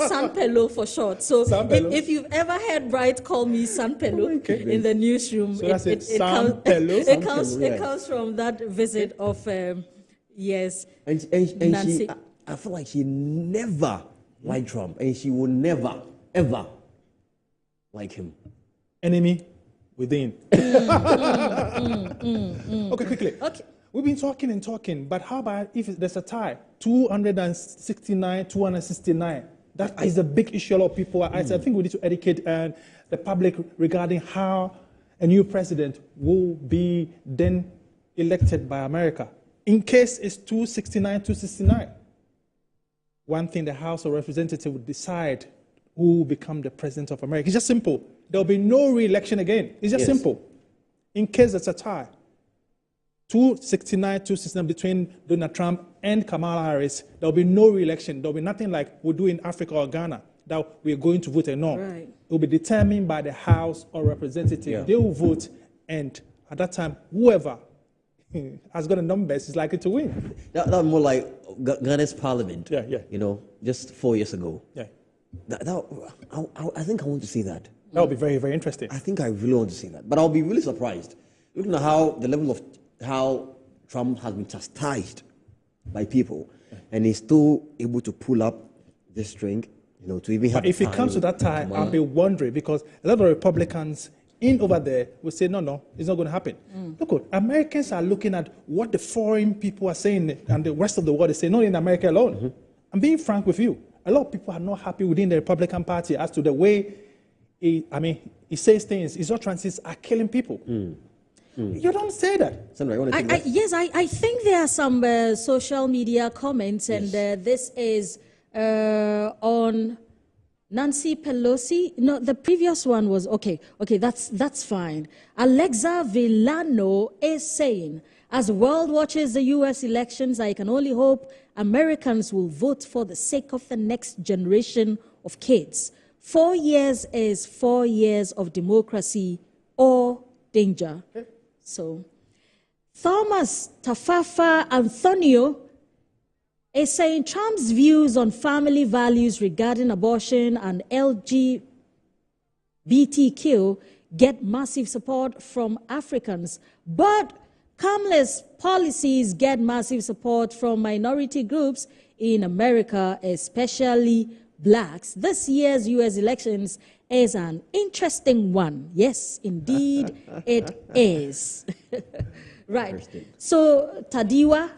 San Pelo for short. So if you've ever heard Bright call me San Pelo in the newsroom, So that's it, San comes, Pelo? it comes from that visit of, yes, And Nancy. she, I feel like she never liked Trump, and she will never, ever like him. Enemy within. Okay, quickly. Okay. We've been talking and talking, but how about if there's a tie? 269, 269. That is a big issue. A lot of people I think we need to educate the public regarding how a new president will be then elected by America. In case it's 269, 269. One thing the House of Representatives will decide who will become the president of America. It's just simple. There'll be no re-election again. It's just simple. In case there's a tie, 269, 269 between Donald Trump and Kamala Harris, there'll be no re-election. There'll be nothing like we do in Africa or Ghana that we're going to vote or not. Right. It will be determined by the House of Representatives. Yeah. They will vote, and at that time, whoever has got the numbers is likely to win. That more like Ghana's parliament. Yeah. You know, just 4 years ago. Yeah. I think I want to see that. That would be very, very interesting. I think I really want to see that. But I'll be really surprised. Looking at how the level of how Trump has been chastised by people, and he's still able to pull up this string, to even have. But if it comes to that time, I'll be wondering, because a lot of Republicans in over there will say, no, it's not going to happen. Look, Americans are looking at what the foreign people are saying, and the rest of the world is saying, not in America alone. I'm being frank with you. A lot of people are not happy within the Republican Party as to the way he says things. His utterances are killing people. You don't say that. Sandra, you want to take that? Yes, I think there are some social media comments, and this is on Nancy Pelosi. No, the previous one was okay. That's fine. Alexa Villano is saying, as the world watches the U.S. elections, I can only hope Americans will vote for the sake of the next generation of kids. 4 years is 4 years of democracy or danger. So, Thomas Tafafa Antonio is saying Trump's views on family values regarding abortion and LGBTQ get massive support from Africans, but Kamala's policies get massive support from minority groups in America, especially blacks. This year's U.S. elections is an interesting one. Yes, indeed, it is. Right. So, Tadiwa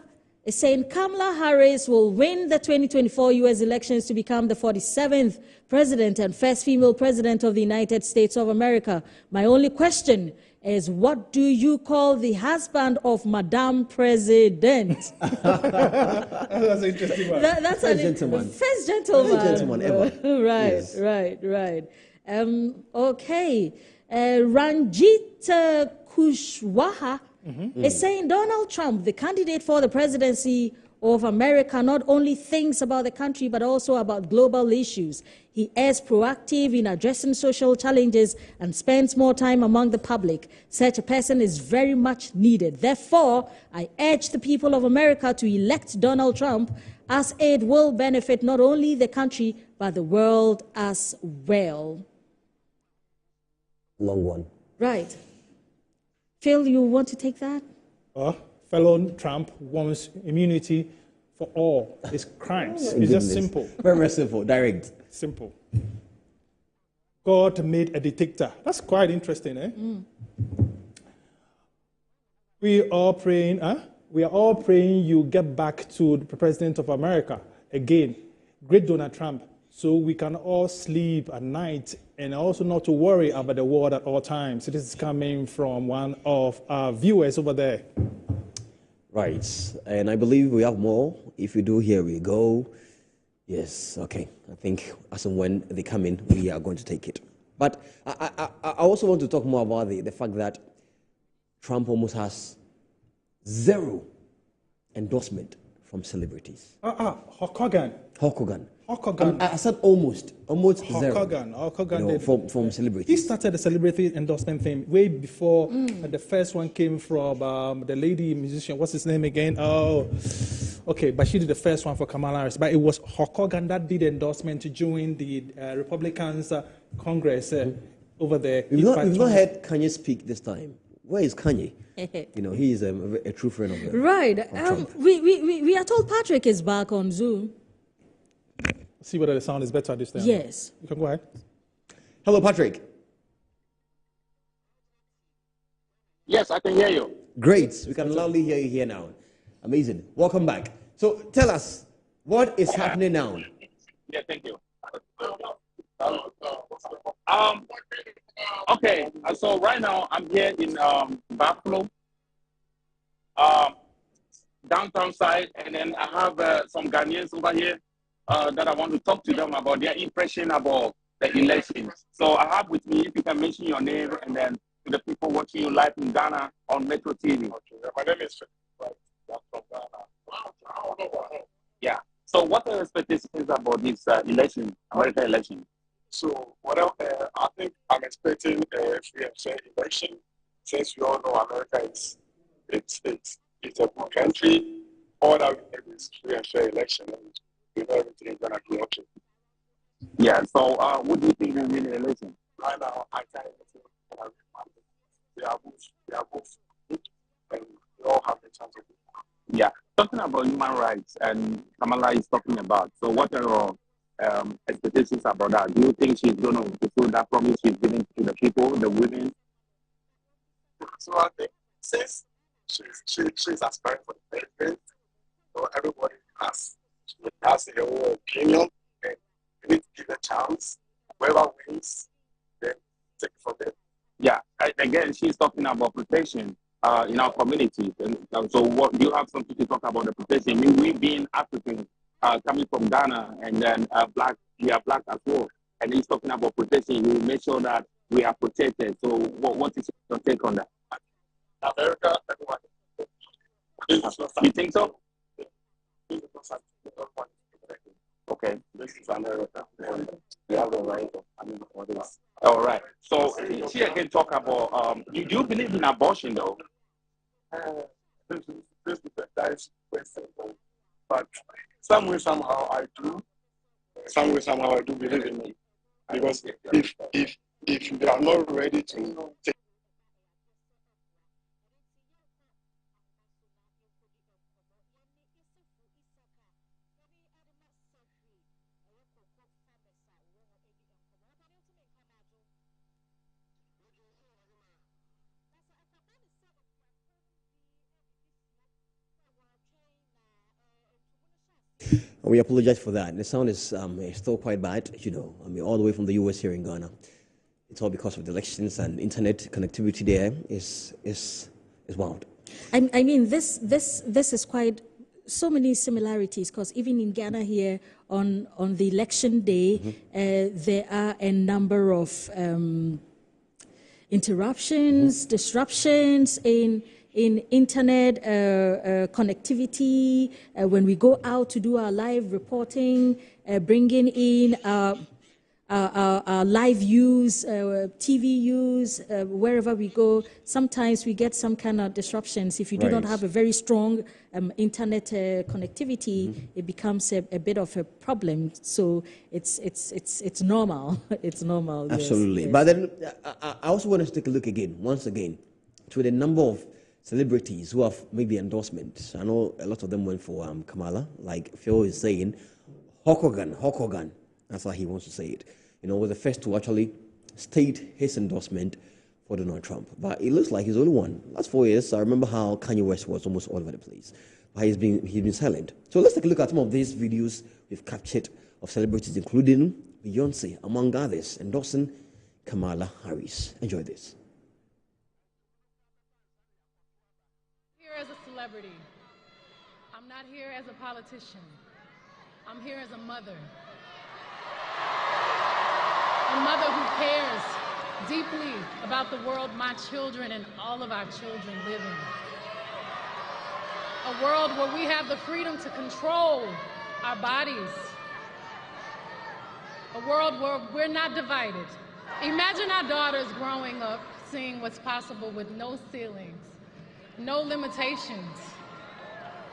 is saying Kamala Harris will win the 2024 U.S. elections to become the 47th president and first female president of the United States of America. My only question is, what do you call the husband of Madame President? That's an interesting one. That's First gentleman. First gentleman. First gentleman ever. Right, Yes. right. Okay. Ranjit Kushwaha is saying Donald Trump, the candidate for the presidency of America, not only thinks about the country, but also about global issues. He is proactive in addressing social challenges and spends more time among the public. Such a person is very much needed. Therefore, I urge the people of America to elect Donald Trump, as it will benefit not only the country, but the world as well. Long one. Right. Phil, you want to take that? Fellow Trump wants immunity for all his crimes. It's just simple. Very, very simple. Direct. Simple. God made a dictator. That's quite interesting, eh? We are all praying you get back to the president of America again, great Donald Trump, so we can all sleep at night and also not to worry about the world at all times. This is coming from one of our viewers over there. Right. And I believe we have more. If we do, here we go. Yes, okay. I think as and when they come in, we are going to take it. But I also want to talk more about the fact that Trump almost has zero endorsement from celebrities. Hulk Hogan. I said almost zero. Hulk Hogan from celebrities. He started the celebrity endorsement thing way before the first one came from the lady musician. What's his name again? Oh, okay, but she did the first one for Kamala Harris. But it was Hulk Hogan that did the endorsement to join the Republicans Congress over there. We've not heard Kanye speak this time. Where is Kanye? He is a true friend of the Right. Trump. We are told Patrick is back on Zoom. See whether the sound is better this time. Yes. You can go ahead. Hello, Patrick. Yes, I can hear you. Great. We can loudly hear you here now. Amazing. Welcome back. So tell us, what is happening now? Yeah, thank you. Okay, so right now I'm here in Buffalo, downtown side, and then I have some Ghanaians over here that I want to talk to them about their impression about the elections. So I have with me, if you can mention your name, and then to the people watching you live in Ghana on Metro TV. Okay. My name is Phil. I'm from Ghana. Yeah. So what are your expectations about this election, American election? So I think I'm expecting a free and fair election, since we all know America is it's a good country. All that we need is free and fair election, and we know everything is gonna be okay. Yeah. So, what do you think will win the election? Right now, I can't even think they are both good, and they all have the chance of winning. Yeah. Talking about human rights, and Kamala is talking about. So, what are your expectations about that? Do you think she's going to fulfill that promise she's giving to the people, the women? So I think since she's aspiring for the president, so everybody has their own opinion, and we need to give a chance. Whoever wins, then take it from there. Yeah. Again, she's talking about protection in our communities. And so, what do you have something to talk about the protection? I mean, we being African, coming from Ghana, and then black, we are black as well. And he's talking about protection. We make sure that we are protected. So, what is your take on that? America, everyone. You think so? Okay. This is America. We have the right of others. All right. So she again talk about. You do believe in abortion, though? That is quite simple. But some way, somehow, I do. Some way, somehow, I do believe in it. Because if they are not ready to take We apologize for that. The sound is still quite bad, I mean, all the way from the US here in Ghana. It's all because of the elections, and internet connectivity there is wild. I mean, this is quite so many similarities, because even in Ghana here on the election day, there are a number of interruptions, disruptions in internet connectivity, when we go out to do our live reporting, bringing in our live use, TV use, wherever we go. Sometimes we get some kind of disruptions. If you do not have a very strong internet connectivity, it becomes a bit of a problem. So it's normal. It's normal. Absolutely. Yes. But then I also want us to take a look once again, to the number of celebrities who have maybe endorsements. I know a lot of them went for Kamala, like Phil is saying, Hulk Hogan. That's how he wants to say it. Was the first to actually state his endorsement for Donald Trump. But it looks like he's the only one. Last 4 years, I remember how Kanye West was almost all over the place. But he's been silent. So let's take a look at some of these videos we've captured of celebrities, including Beyonce, among others, endorsing Kamala Harris. Enjoy this. I'm here as a celebrity. I'm not here as a politician. I'm here as a mother. A mother who cares deeply about the world my children and all of our children live in. A world where we have the freedom to control our bodies. A world where we're not divided. Imagine our daughters growing up seeing what's possible with no ceilings, no limitations.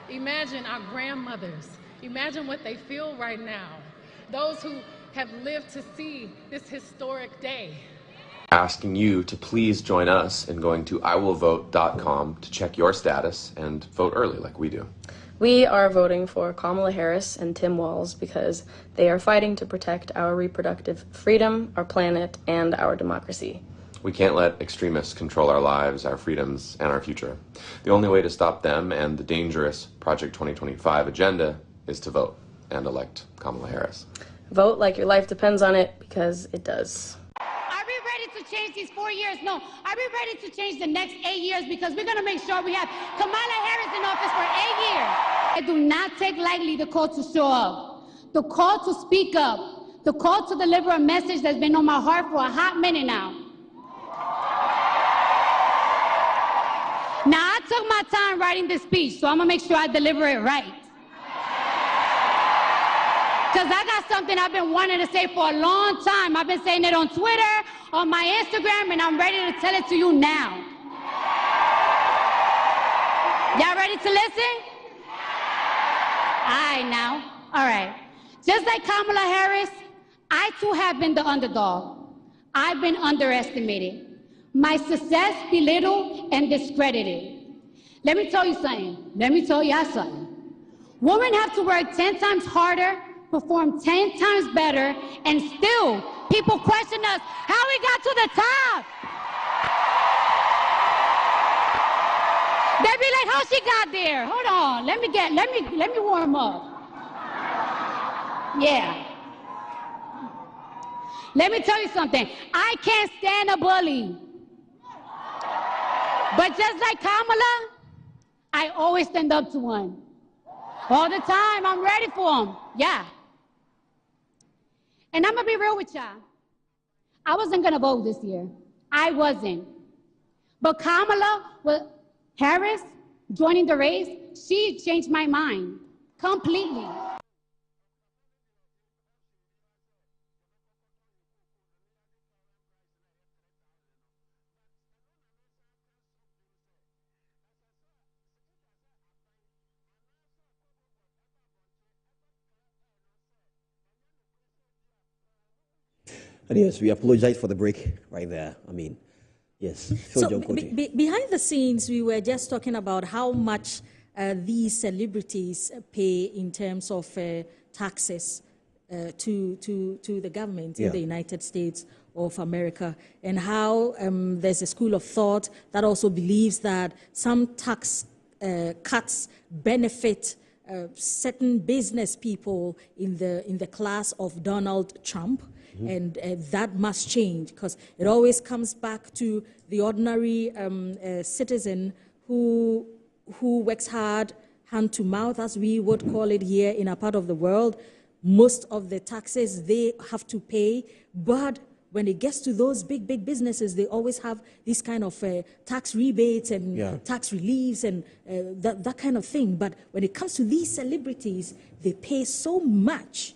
Imagine our grandmothers. Imagine what they feel right now. Those who have lived to see this historic day. Asking you to please join us in going to iwillvote.com to check your status and vote early like we do. We are voting for Kamala Harris and Tim Walz because they are fighting to protect our reproductive freedom, our planet, and our democracy. We can't let extremists control our lives, our freedoms, and our future. The only way to stop them and the dangerous Project 2025 agenda is to vote and elect Kamala Harris. Vote like your life depends on it, because it does. Are we ready to change these 4 years? No. Are we ready to change the next 8 years? Because we're going to make sure we have Kamala Harris in office for 8 years. I do not take lightly the call to show up, the call to speak up, the call to deliver a message that's been on my heart for a hot minute now. Now, I took my time writing this speech, so I'm going to make sure I deliver it right. Because I got something I've been wanting to say for a long time. I've been saying it on Twitter, on my Instagram, and I'm ready to tell it to you now. Y'all ready to listen? All right, now. All right. Just like Kamala Harris, I too have been the underdog. I've been underestimated. My success belittled and discredited. Let me tell you something. Let me tell y'all something. Women have to work 10 times harder, perform 10 times better, and still people question us how we got to the top. They be like, how she got there? Hold on, let me warm up. Yeah. Let me tell you something. I can't stand a bully. But just like Kamala, I always stand up to one. All the time, I'm ready for them. Yeah. And I'm gonna be real with y'all. I wasn't gonna vote this year. I wasn't. But Kamala Harris joining the race, she changed my mind completely. And yes, we apologize for the break right there. I mean, yes. So behind the scenes, we were just talking about how much these celebrities pay in terms of taxes to the government in the United States of America, and how there's a school of thought that also believes that some tax cuts benefit certain business people in the class of Donald Trump. And that must change, because it always comes back to the ordinary citizen who works hard, hand to mouth, as we would call it here in our part of the world. Most of the taxes they have to pay, but when it gets to those big businesses, they always have this kind of tax rebates and tax reliefs and that kind of thing. But when it comes to these celebrities, they pay so much.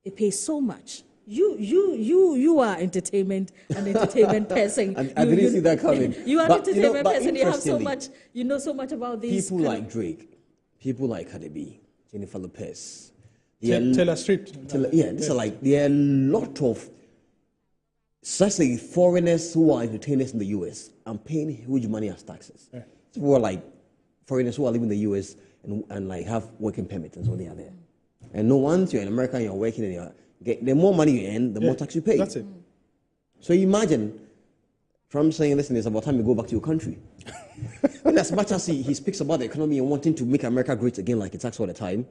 They pay so much. You are an entertainment person. I didn't see that coming. You are an entertainment person. You have so much. You know so much about these people like Drake, people like Cardi B, Jennifer Lopez, Taylor Swift. There are a lot of especially foreigners who are entertainers in the U.S. and paying huge money as taxes. Yeah. Who are like foreigners who are living in the U.S. and like have working permits, and so they are there. And no, once you're in America and you're working and the more money you earn, the more tax you pay. That's it. So imagine Trump saying, listen, it's about time you go back to your country. And as much as he speaks about the economy and wanting to make America great again like it talks all the time,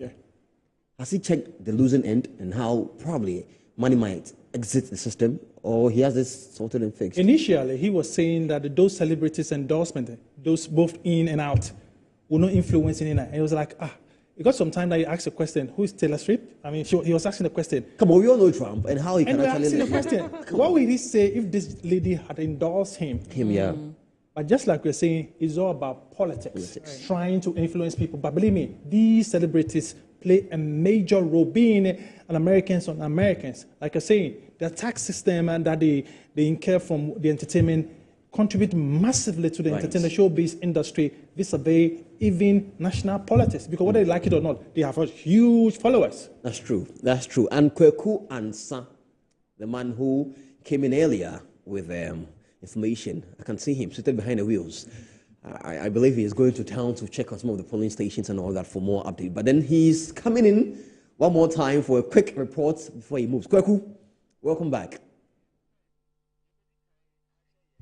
has he checked the losing end and how probably money might exit the system, or he has this sorted and fixed? Initially, he was saying that those celebrities' endorsement, those both in and out, will not influence in and out. And it was like, it got some time that you asked a question, who is Taylor Swift? I mean, he was asking the question. Come on, we all know Trump and how he can actually... And we're asking the question, what would he say if this lady had endorsed him? Yeah. But just like we're saying, it's all about politics. Trying to influence people. But believe me, these celebrities play a major role, being an Americans on Americans. Like I'm saying, the tax system and that they incur from the entertainment contribute massively to the entertainment showbiz industry vis-a-vis even national politics, because whether they like it or not, they have huge followers. That's true. That's true. And Kweku Ansa, the man who came in earlier with information, I can see him seated behind the wheels. I believe he is going to town to check out some of the polling stations and all that for more update. But then he's coming in one more time for a quick report before he moves. Kweku, welcome back.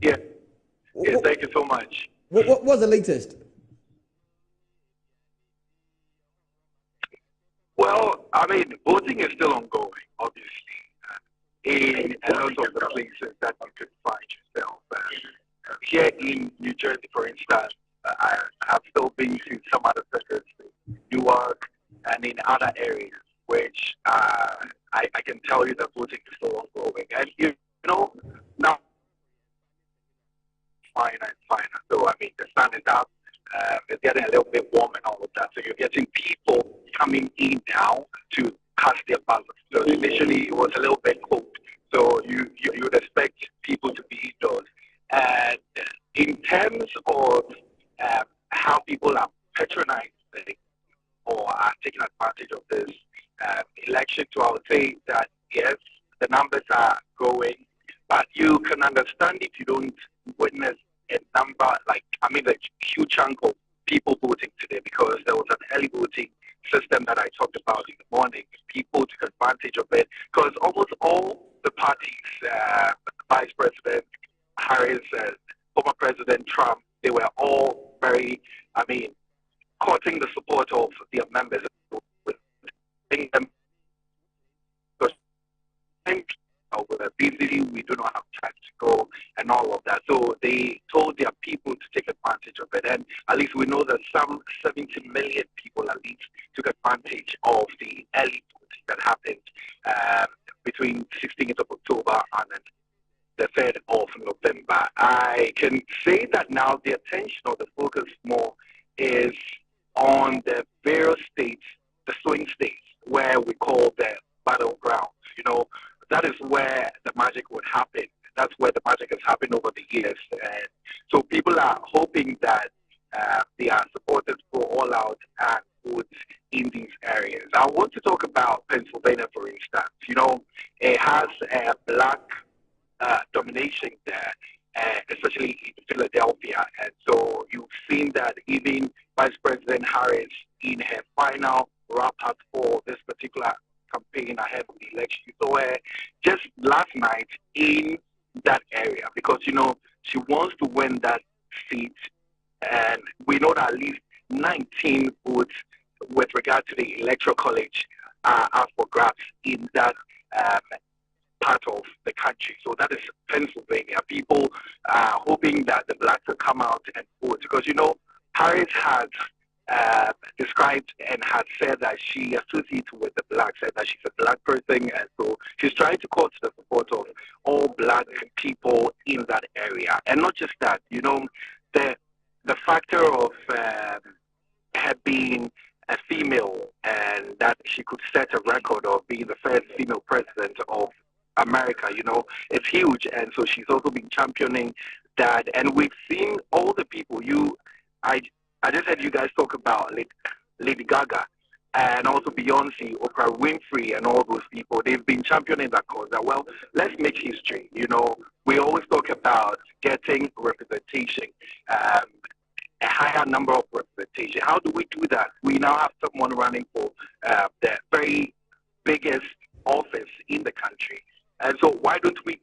Yeah. Yes, thank you so much. What's the latest? Well, I mean, voting is still ongoing, obviously, in a lot of the places that you could find yourself. Here in New Jersey, for instance, I have still been to some other cities, Newark, and in other areas, which I can tell you that voting is still ongoing. And, you know, now, finer. So, I mean, the sun is up, it's getting a little bit warm and all of that. So you're getting people coming in now to cast their ballots. So initially it was a little bit cold. So you would expect people to be indoors. And in terms of how people are patronizing or are taking advantage of this election, so I would say that yes, the numbers are growing, but you can understand if you don't witness a number, like, I mean, a huge chunk of people voting today, because there was an early voting system that I talked about in the morning. People took advantage of it because almost all the parties, Vice President Harris and former President Trump, they were all very, I mean, courting the support of their members. With them, because we're busy, we do not have time to go and all of that. So they told their people to take advantage of it. And at least we know that some 70 million people at least took advantage of the early voting that happened between 16th of October and the 3rd of November. I can say that now the attention or the focus more is on the various states, the swing states, where we call the battlegrounds. You know, that is where the magic would happen. That's where the magic has happened over the years. And so people are hoping that their supporters go all out and vote in these areas. I want to talk about Pennsylvania, for instance. You know, it has a black domination there, especially in Philadelphia. And so you've seen that even Vice President Harris, in her final wrap-up for this particular campaign ahead of the election, you saw her just last night in that area, because, you know, she wants to win that seat. And we know that at least 19 votes with regard to the Electoral College are up for grabs in that part of the country. So that is Pennsylvania. People are hoping that the blacks will come out and vote, because, you know, Harris has described and has said that she associates with the blacks and that she's a black person, and so she's trying to call to the support of all black people in that area. And not just that, you know, the factor of her being a female, and that she could set a record of being the first female president of America, you know, it's huge. And so she's also been championing that. And we've seen all the people. I just heard you guys talk about Lady Gaga and also Beyonce, Oprah Winfrey, and all those people. They've been championing that cause. That, well, let's make history. You know, we always talk about getting representation, a higher number of representation. How do we do that? We now have someone running for the very biggest office in the country. And so why don't we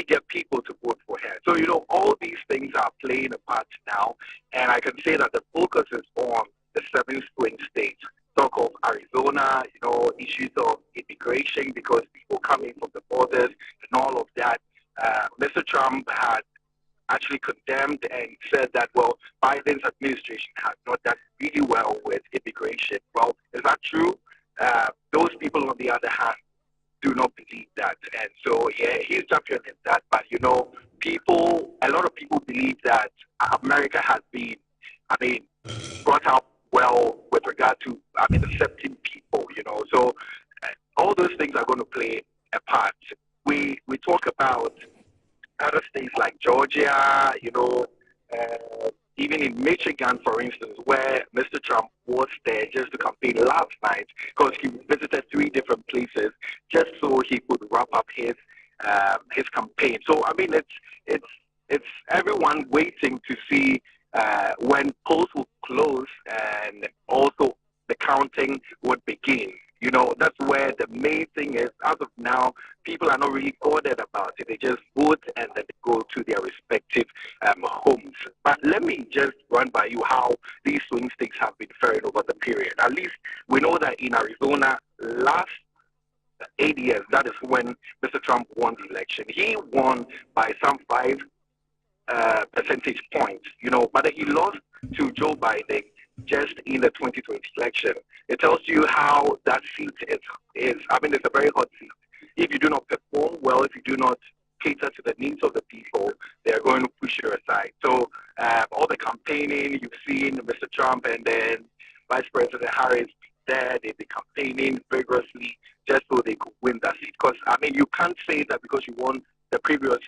get people to vote for her? So, you know, all these things are playing a part now. And I can say that the focus is on the 7 swing states. Talk of Arizona, you know, issues of immigration, because people coming from the borders and all of that. Mr. Trump had actually condemned and said that, well, Biden's administration has not done really well with immigration. Well, is that true? Those people, on the other hand, do not believe that. And so, yeah, he's championing that. But, you know, a lot of people believe that America has been, I mean, brought up well with regard to, I mean, accepting people, you know. So all those things are going to play a part. We talk about other states like Georgia, you know, even in Michigan, for instance, where Mr. Trump was there just to campaign last night, because he visited 3 different places just so he could wrap up his campaign. So I mean, it's everyone waiting to see when polls will close and also the counting would begin. You know, that's where the main thing is. As of now, people are not really bothered about it. They just vote and then they go to their respective homes. But let me just run by you how these swing states have been faring over the period. At least we know that in Arizona, last 8 years, that is when Mr. Trump won the election. He won by some 5 percentage points, you know, but he lost to Joe Biden just in the 2020 election. It tells you how that seat is. I mean, it's a very hot seat. If you do not perform well, if you do not cater to the needs of the people, they're going to push you aside. So all the campaigning, you've seen Mr. Trump and then Vice President Harris there, they've been campaigning vigorously just so they could win that seat. Because, I mean, you can't say that because you won the previous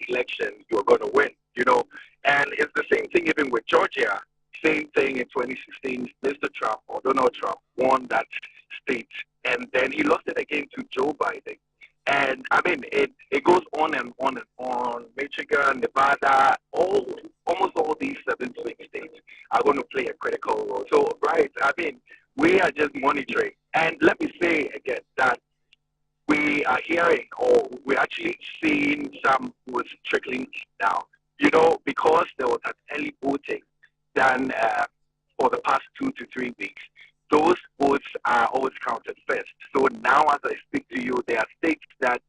election, you're going to win, you know. And it's the same thing even with Georgia. Same thing in 2016, Mr. Trump or Donald Trump won that state, and then he lost it again to Joe Biden. And I mean, it goes on and on and on. Michigan, Nevada, almost all these 7 swing states are going to play a critical role. So, right, I mean, we are just monitoring. And let me say again that we are hearing, or we're actually seeing some votes trickling down. You know, because there was an early voting done for the past 2 to 3 weeks, those votes are always counted first. So now, as I speak to you, there are states that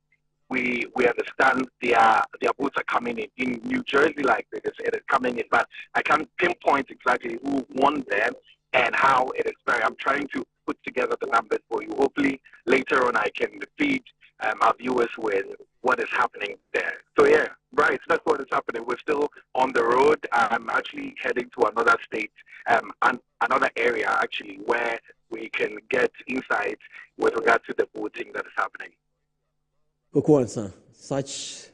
we understand their votes are coming in. In New Jersey, like this, it is coming in, but I can't pinpoint exactly who won them and how it is. I'm trying to put together the numbers for you. Hopefully, later on, I can feed our viewers with what is happening there. So yeah, right, that's what is happening. We're still on the road. I'm actually heading to another state, and another area actually, where we can get insights with regard to the voting that is happening. Kokwansa, such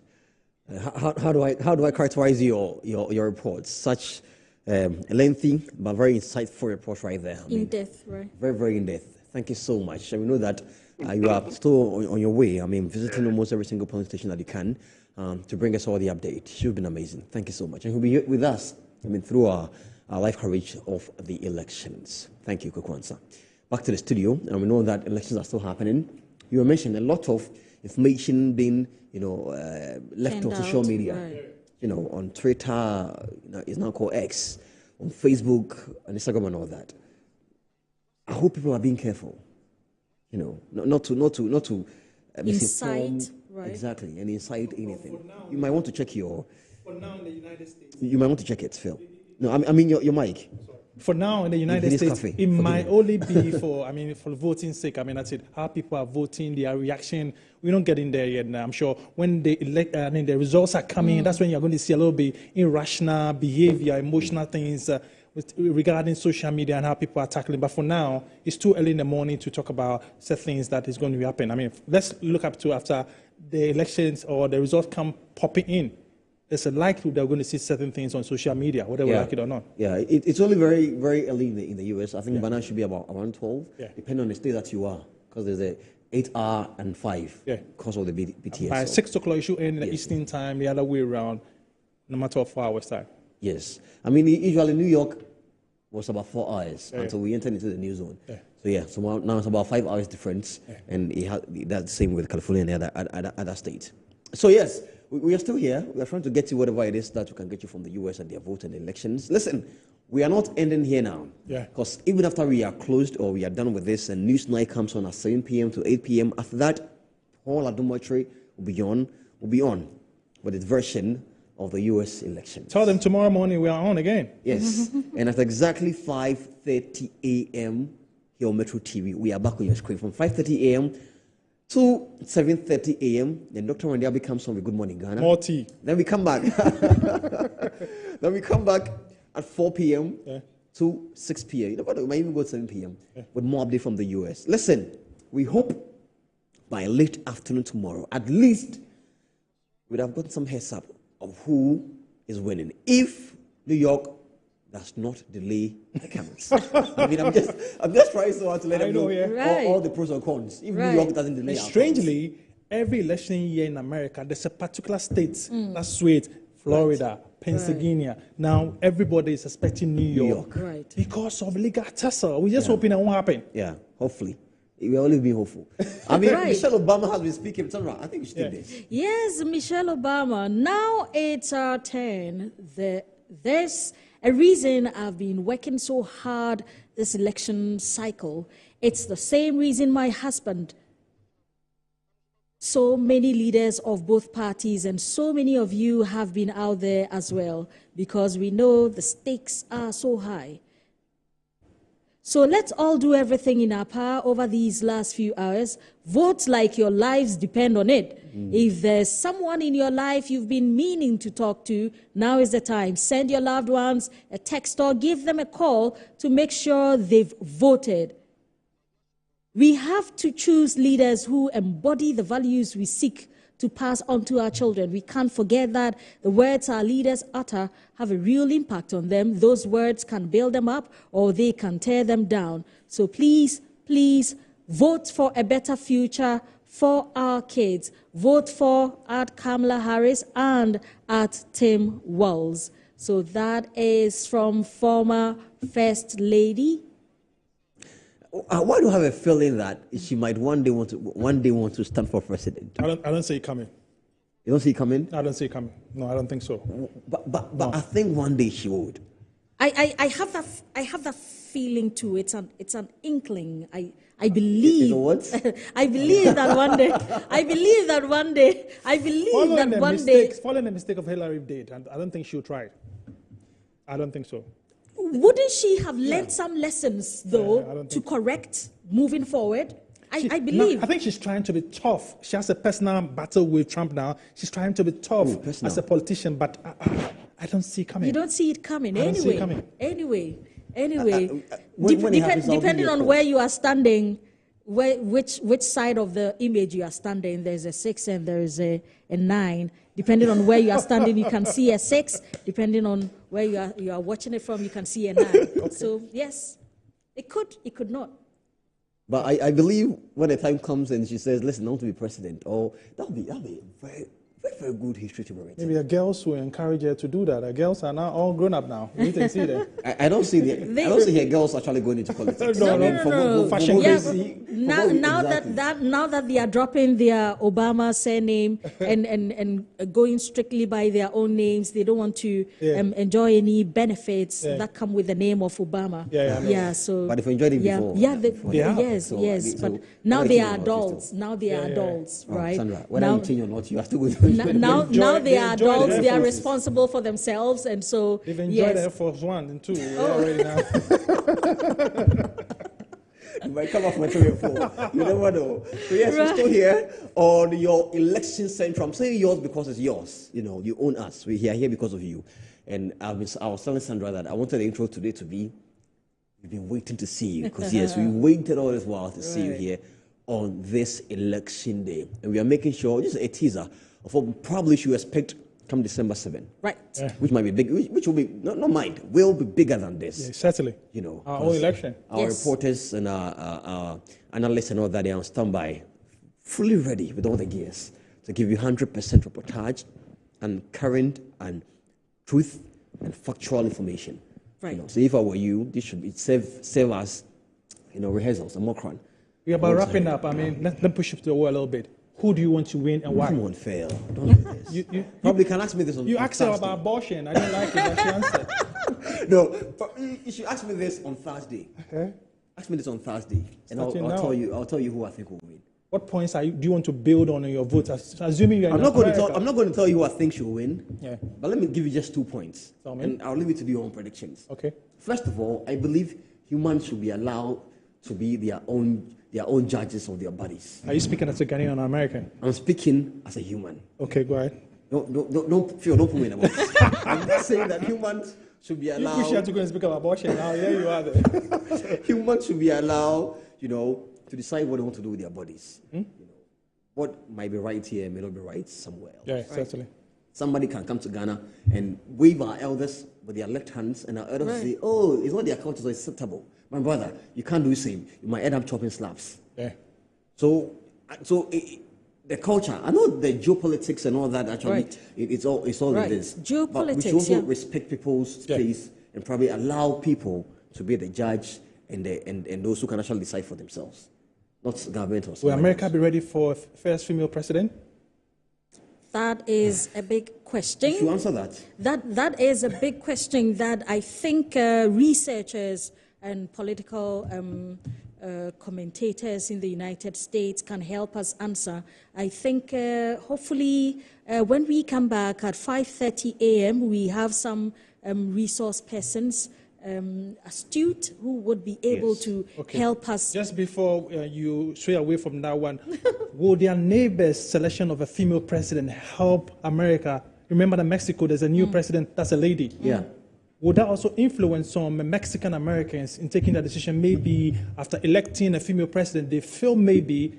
how do I characterize your report? Such lengthy but very insightful report right there. In depth, right? Very, very in depth. Thank you so much. And we know that you are still on your way. I mean, visiting almost every single polling station that you can to bring us all the update. You've been amazing. Thank you so much. And you'll be with us, I mean, through our live coverage of the elections. Thank you, Kokwansa. Back to the studio, and we know that elections are still happening. You were mentioning a lot of information being, left on social media. Right. On Twitter, it's now called X, on Facebook and Instagram and all that. I hope people are being careful. Not to incite, right? Exactly, and incite anything. You might want to check your. For now in the United States. You might want to check it, Phil. No, I mean your mic. For now in the United States, it might only be for voting sake. I mean, that's it. How people are voting, their reaction. We don't get in there yet. I'm sure when the results are coming, that's when you're going to see a little bit irrational behavior, emotional things regarding social media and how people are tackling. But for now, it's too early in the morning to talk about certain things that is going to happen. I mean, let's look up to after the elections or the results come popping in. There's a likelihood that we're going to see certain things on social media, whether we like it or not. Yeah, it's only very, very early in the US. I think by now should be about around 12, depending on the state that you are, because there's a 8-hour and 5 because of the BTS. By 6 o'clock, you should end in the Eastern time, the other way around, no matter 4 hours time. Yes. I mean, usually New York was about 4 hours until we entered into the new zone. So now it's about 5 hours difference, and that's the same with California and the other states. So yes, we are still here. We are trying to get you whatever it is that we can get you from the US and their vote and elections. Listen, we are not ending here now. Because even after we are closed or we are done with this, and News Night comes on at 7 p.m. to 8 p.m. After that, Paul Adumatri will be on with its version of the US election. Tell them tomorrow morning we are on again. Yes. And at exactly 5:30 a.m. here on Metro TV, we are back on your screen from 5:30 a.m. to 7:30 a.m. Then Dr. Wandiabi comes on with Good Morning Ghana. More tea. Then we come back. Then we come back at 4 p.m. to 6 p.m. We might even go to 7 p.m. with more update from the US. Listen, we hope by late afternoon tomorrow, at least we'd have gotten some heads up of who is winning. If New York does not delay the cameras. I mean, I'm just trying so hard to let them know all the pros and cons. If New York doesn't delay, strangely, every election year in America, there's a particular state that's sweet. Florida, Pennsylvania. Now everybody is expecting New York. Because of legal tussle. We're just hoping it won't happen. Yeah, hopefully. We always be hopeful. I mean, Michelle Obama has been speaking. I think we should take this. Yes, Michelle Obama. Now it's our turn. There's a reason I've been working so hard this election cycle. It's the same reason my husband, so many leaders of both parties, and so many of you have been out there as well, because we know the stakes are so high. So let's all do everything in our power over these last few hours. Vote like your lives depend on it. If there's someone in your life you've been meaning to talk to, now is the time. Send your loved ones a text or give them a call to make sure they've voted. We have to choose leaders who embody the values we seek to pass on to our children. We can't forget that the words our leaders utter have a real impact on them. Those words can build them up or they can tear them down. So please, please vote for a better future for our kids. Vote for at Kamala Harris and at Tim Walz. So that is from former First Lady. Why do I have a feeling that she might one day want to stand for president? I don't see it coming. You don't see it coming? I don't see it coming. No, I don't think so. But no. I think one day she would. I have that feeling too. It's an inkling. I believe. What? I believe that one day. I believe that one day. I believe that one day. Following the mistake of Hillary did, and I don't think she'll try it. I don't think so. Wouldn't she have learned some lessons though to correct moving forward? I believe. No, I think she's trying to be tough. She has a personal battle with Trump now. She's trying to be tough as a politician, but I don't see it coming. You don't see it coming anyway. When depending on where you are standing, which side of the image you are standing, there's a 6 and there's a 9. Depending on where you are standing, you can see a 6. Depending on where you are watching it from, you can see a 9. Okay. So yes, it could not. But I believe when the time comes and she says, "Listen, I want to be president," that'll be very, very, very good history to be written. Maybe the girls will encourage her to do that. The girls are now all grown up now. You can see that. I don't see her girls actually going into politics. No. Now that they are dropping their Obama surname and going strictly by their own names, they don't want to enjoy any benefits that come with the name of Obama. So. But if you enjoyed it before. Yes. But now they are adults. Now they are adults, right? Sandra, whether you change or not, you have to go to now they are adults, they are responsible for themselves, and so they've enjoyed Air Force 1 and 2 already now. You might come off my 3 or 4. You never know. So yes, we're still here on your election central. I'm saying yours because it's yours. You own us. We're here because of you. And I was telling Sandra that I wanted the intro today to be, we've been waiting to see you, because yes, we waited all this while to see you here on this election day. And we are making sure, just a teaser of what we probably should expect come December 7. Right. Which might be big, which will be, not mind, will be bigger than this. Yeah, certainly. Our own election. Our reporters and our analysts and all that, they are on standby, fully ready with all the gears to give you 100% reportage and current and truth and factual information. Right. So if I were you, this should be serve as, rehearsals, a mock run. We're about wrapping up. I mean, let's push it to the wall a little bit. Who do you want to win and why? Come on, fail. Don't do this. You probably can ask me this on You asked her Thursday. about abortion. I didn't like it, but she answered. No, you should ask me this on Thursday. Okay. Ask me this on Thursday, and I'll tell you who I think will win. What points do you want to build on your vote? Assuming you're I'm not going to tell you who I think she'll win. Yeah. But let me give you just 2 points, and I'll leave it to your own predictions. Okay. First of all, I believe humans should be allowed to be their own judges of their bodies. Are you speaking as a Ghanaian or American? I'm speaking as a human. Okay, go ahead. Don't put me in a box. I'm just saying that humans should be allowed. You push her to go and speak about abortion now. Here you are there. Humans should be allowed, to decide what they want to do with their bodies. What might be right here may not be right somewhere else. Yeah, certainly. Somebody can come to Ghana and wave our elders with their left hands, and our elders say, "Oh, it's not their culture, so it's acceptable." My brother, you can't do the same. You might end up chopping slaps. Yeah. So the culture, I know the geopolitics and all that, actually, it's all it is. Geopolitics, but we should also respect people's space and probably allow people to be the judge and those who can actually decide for themselves, not government or something. Will America be ready for first female president? That is a big question. Should you answer that? That is a big question that I think researchers and political commentators in the United States can help us answer. I think hopefully when we come back at 5:30 a.m., we have some resource persons, astute, who would be able to help us. Just before you sway away from that one, will their neighbors' selection of a female president help America? Remember that Mexico, there's a new president, that's a lady. Yeah. Would that also influence some Mexican Americans in taking that decision? Maybe after electing a female president, they feel maybe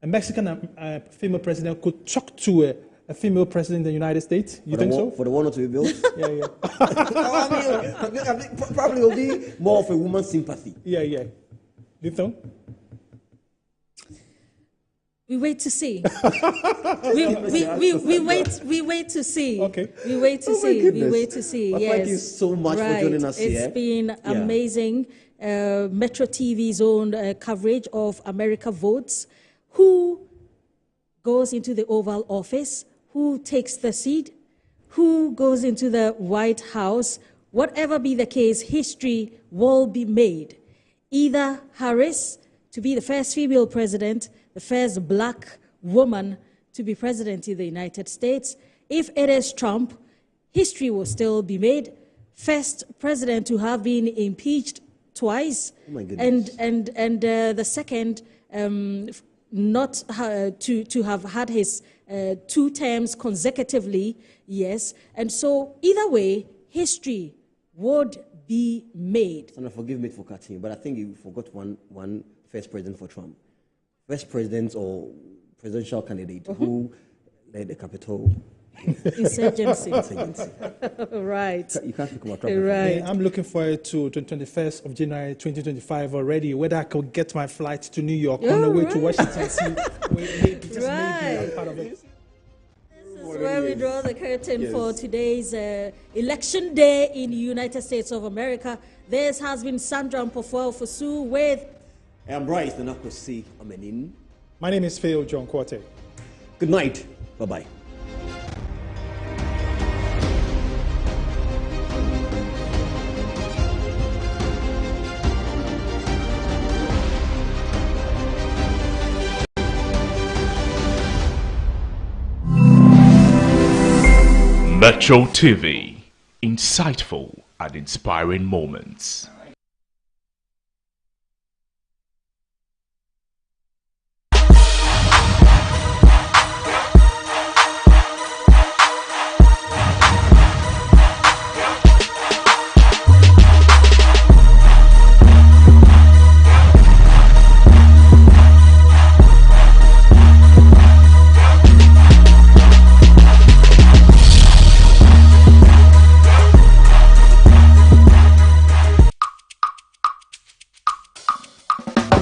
a Mexican female president could talk to a female president in the United States. You think so? For the wall to be built? Yeah. I mean, probably will be more of a woman's sympathy. Yeah. Do you think? We wait to see. we wait to see. Okay. We wait to Oh my see. We goodness. wait to see. Well, yes. thank you so much for joining us here. It's been amazing. Metro TV's own coverage of America Votes. Who goes into the Oval Office? Who takes the seat? Who goes into the White House? Whatever be the case, history will be made. Either Harris to be the first female president, the first black woman to be president in the United States. If it is Trump, history will still be made. First president to have been impeached twice. Oh my goodness. And the second not to have had his 2 terms consecutively, yes. And so either way, history would be made. Sana, forgive me for cutting you, but I think you forgot one first president for Trump. First president or presidential candidate who led the Capitol insurgency. Right. You can't speak about Trump. Right. Yeah, I'm looking forward to 21st of January 2025 already, whether I could get my flight to New York on the way to Washington. Maybe, just maybe I'm part of it. This is where we draw the curtain for today's election day in the United States of America. This has been Sandra Mpofuel Fosu with... I'm Bryce, the Nakosi Amenin. My name is Phil John Quartet. Good night. Bye-bye. Metro TV, insightful and inspiring moments.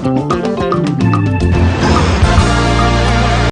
Thank you.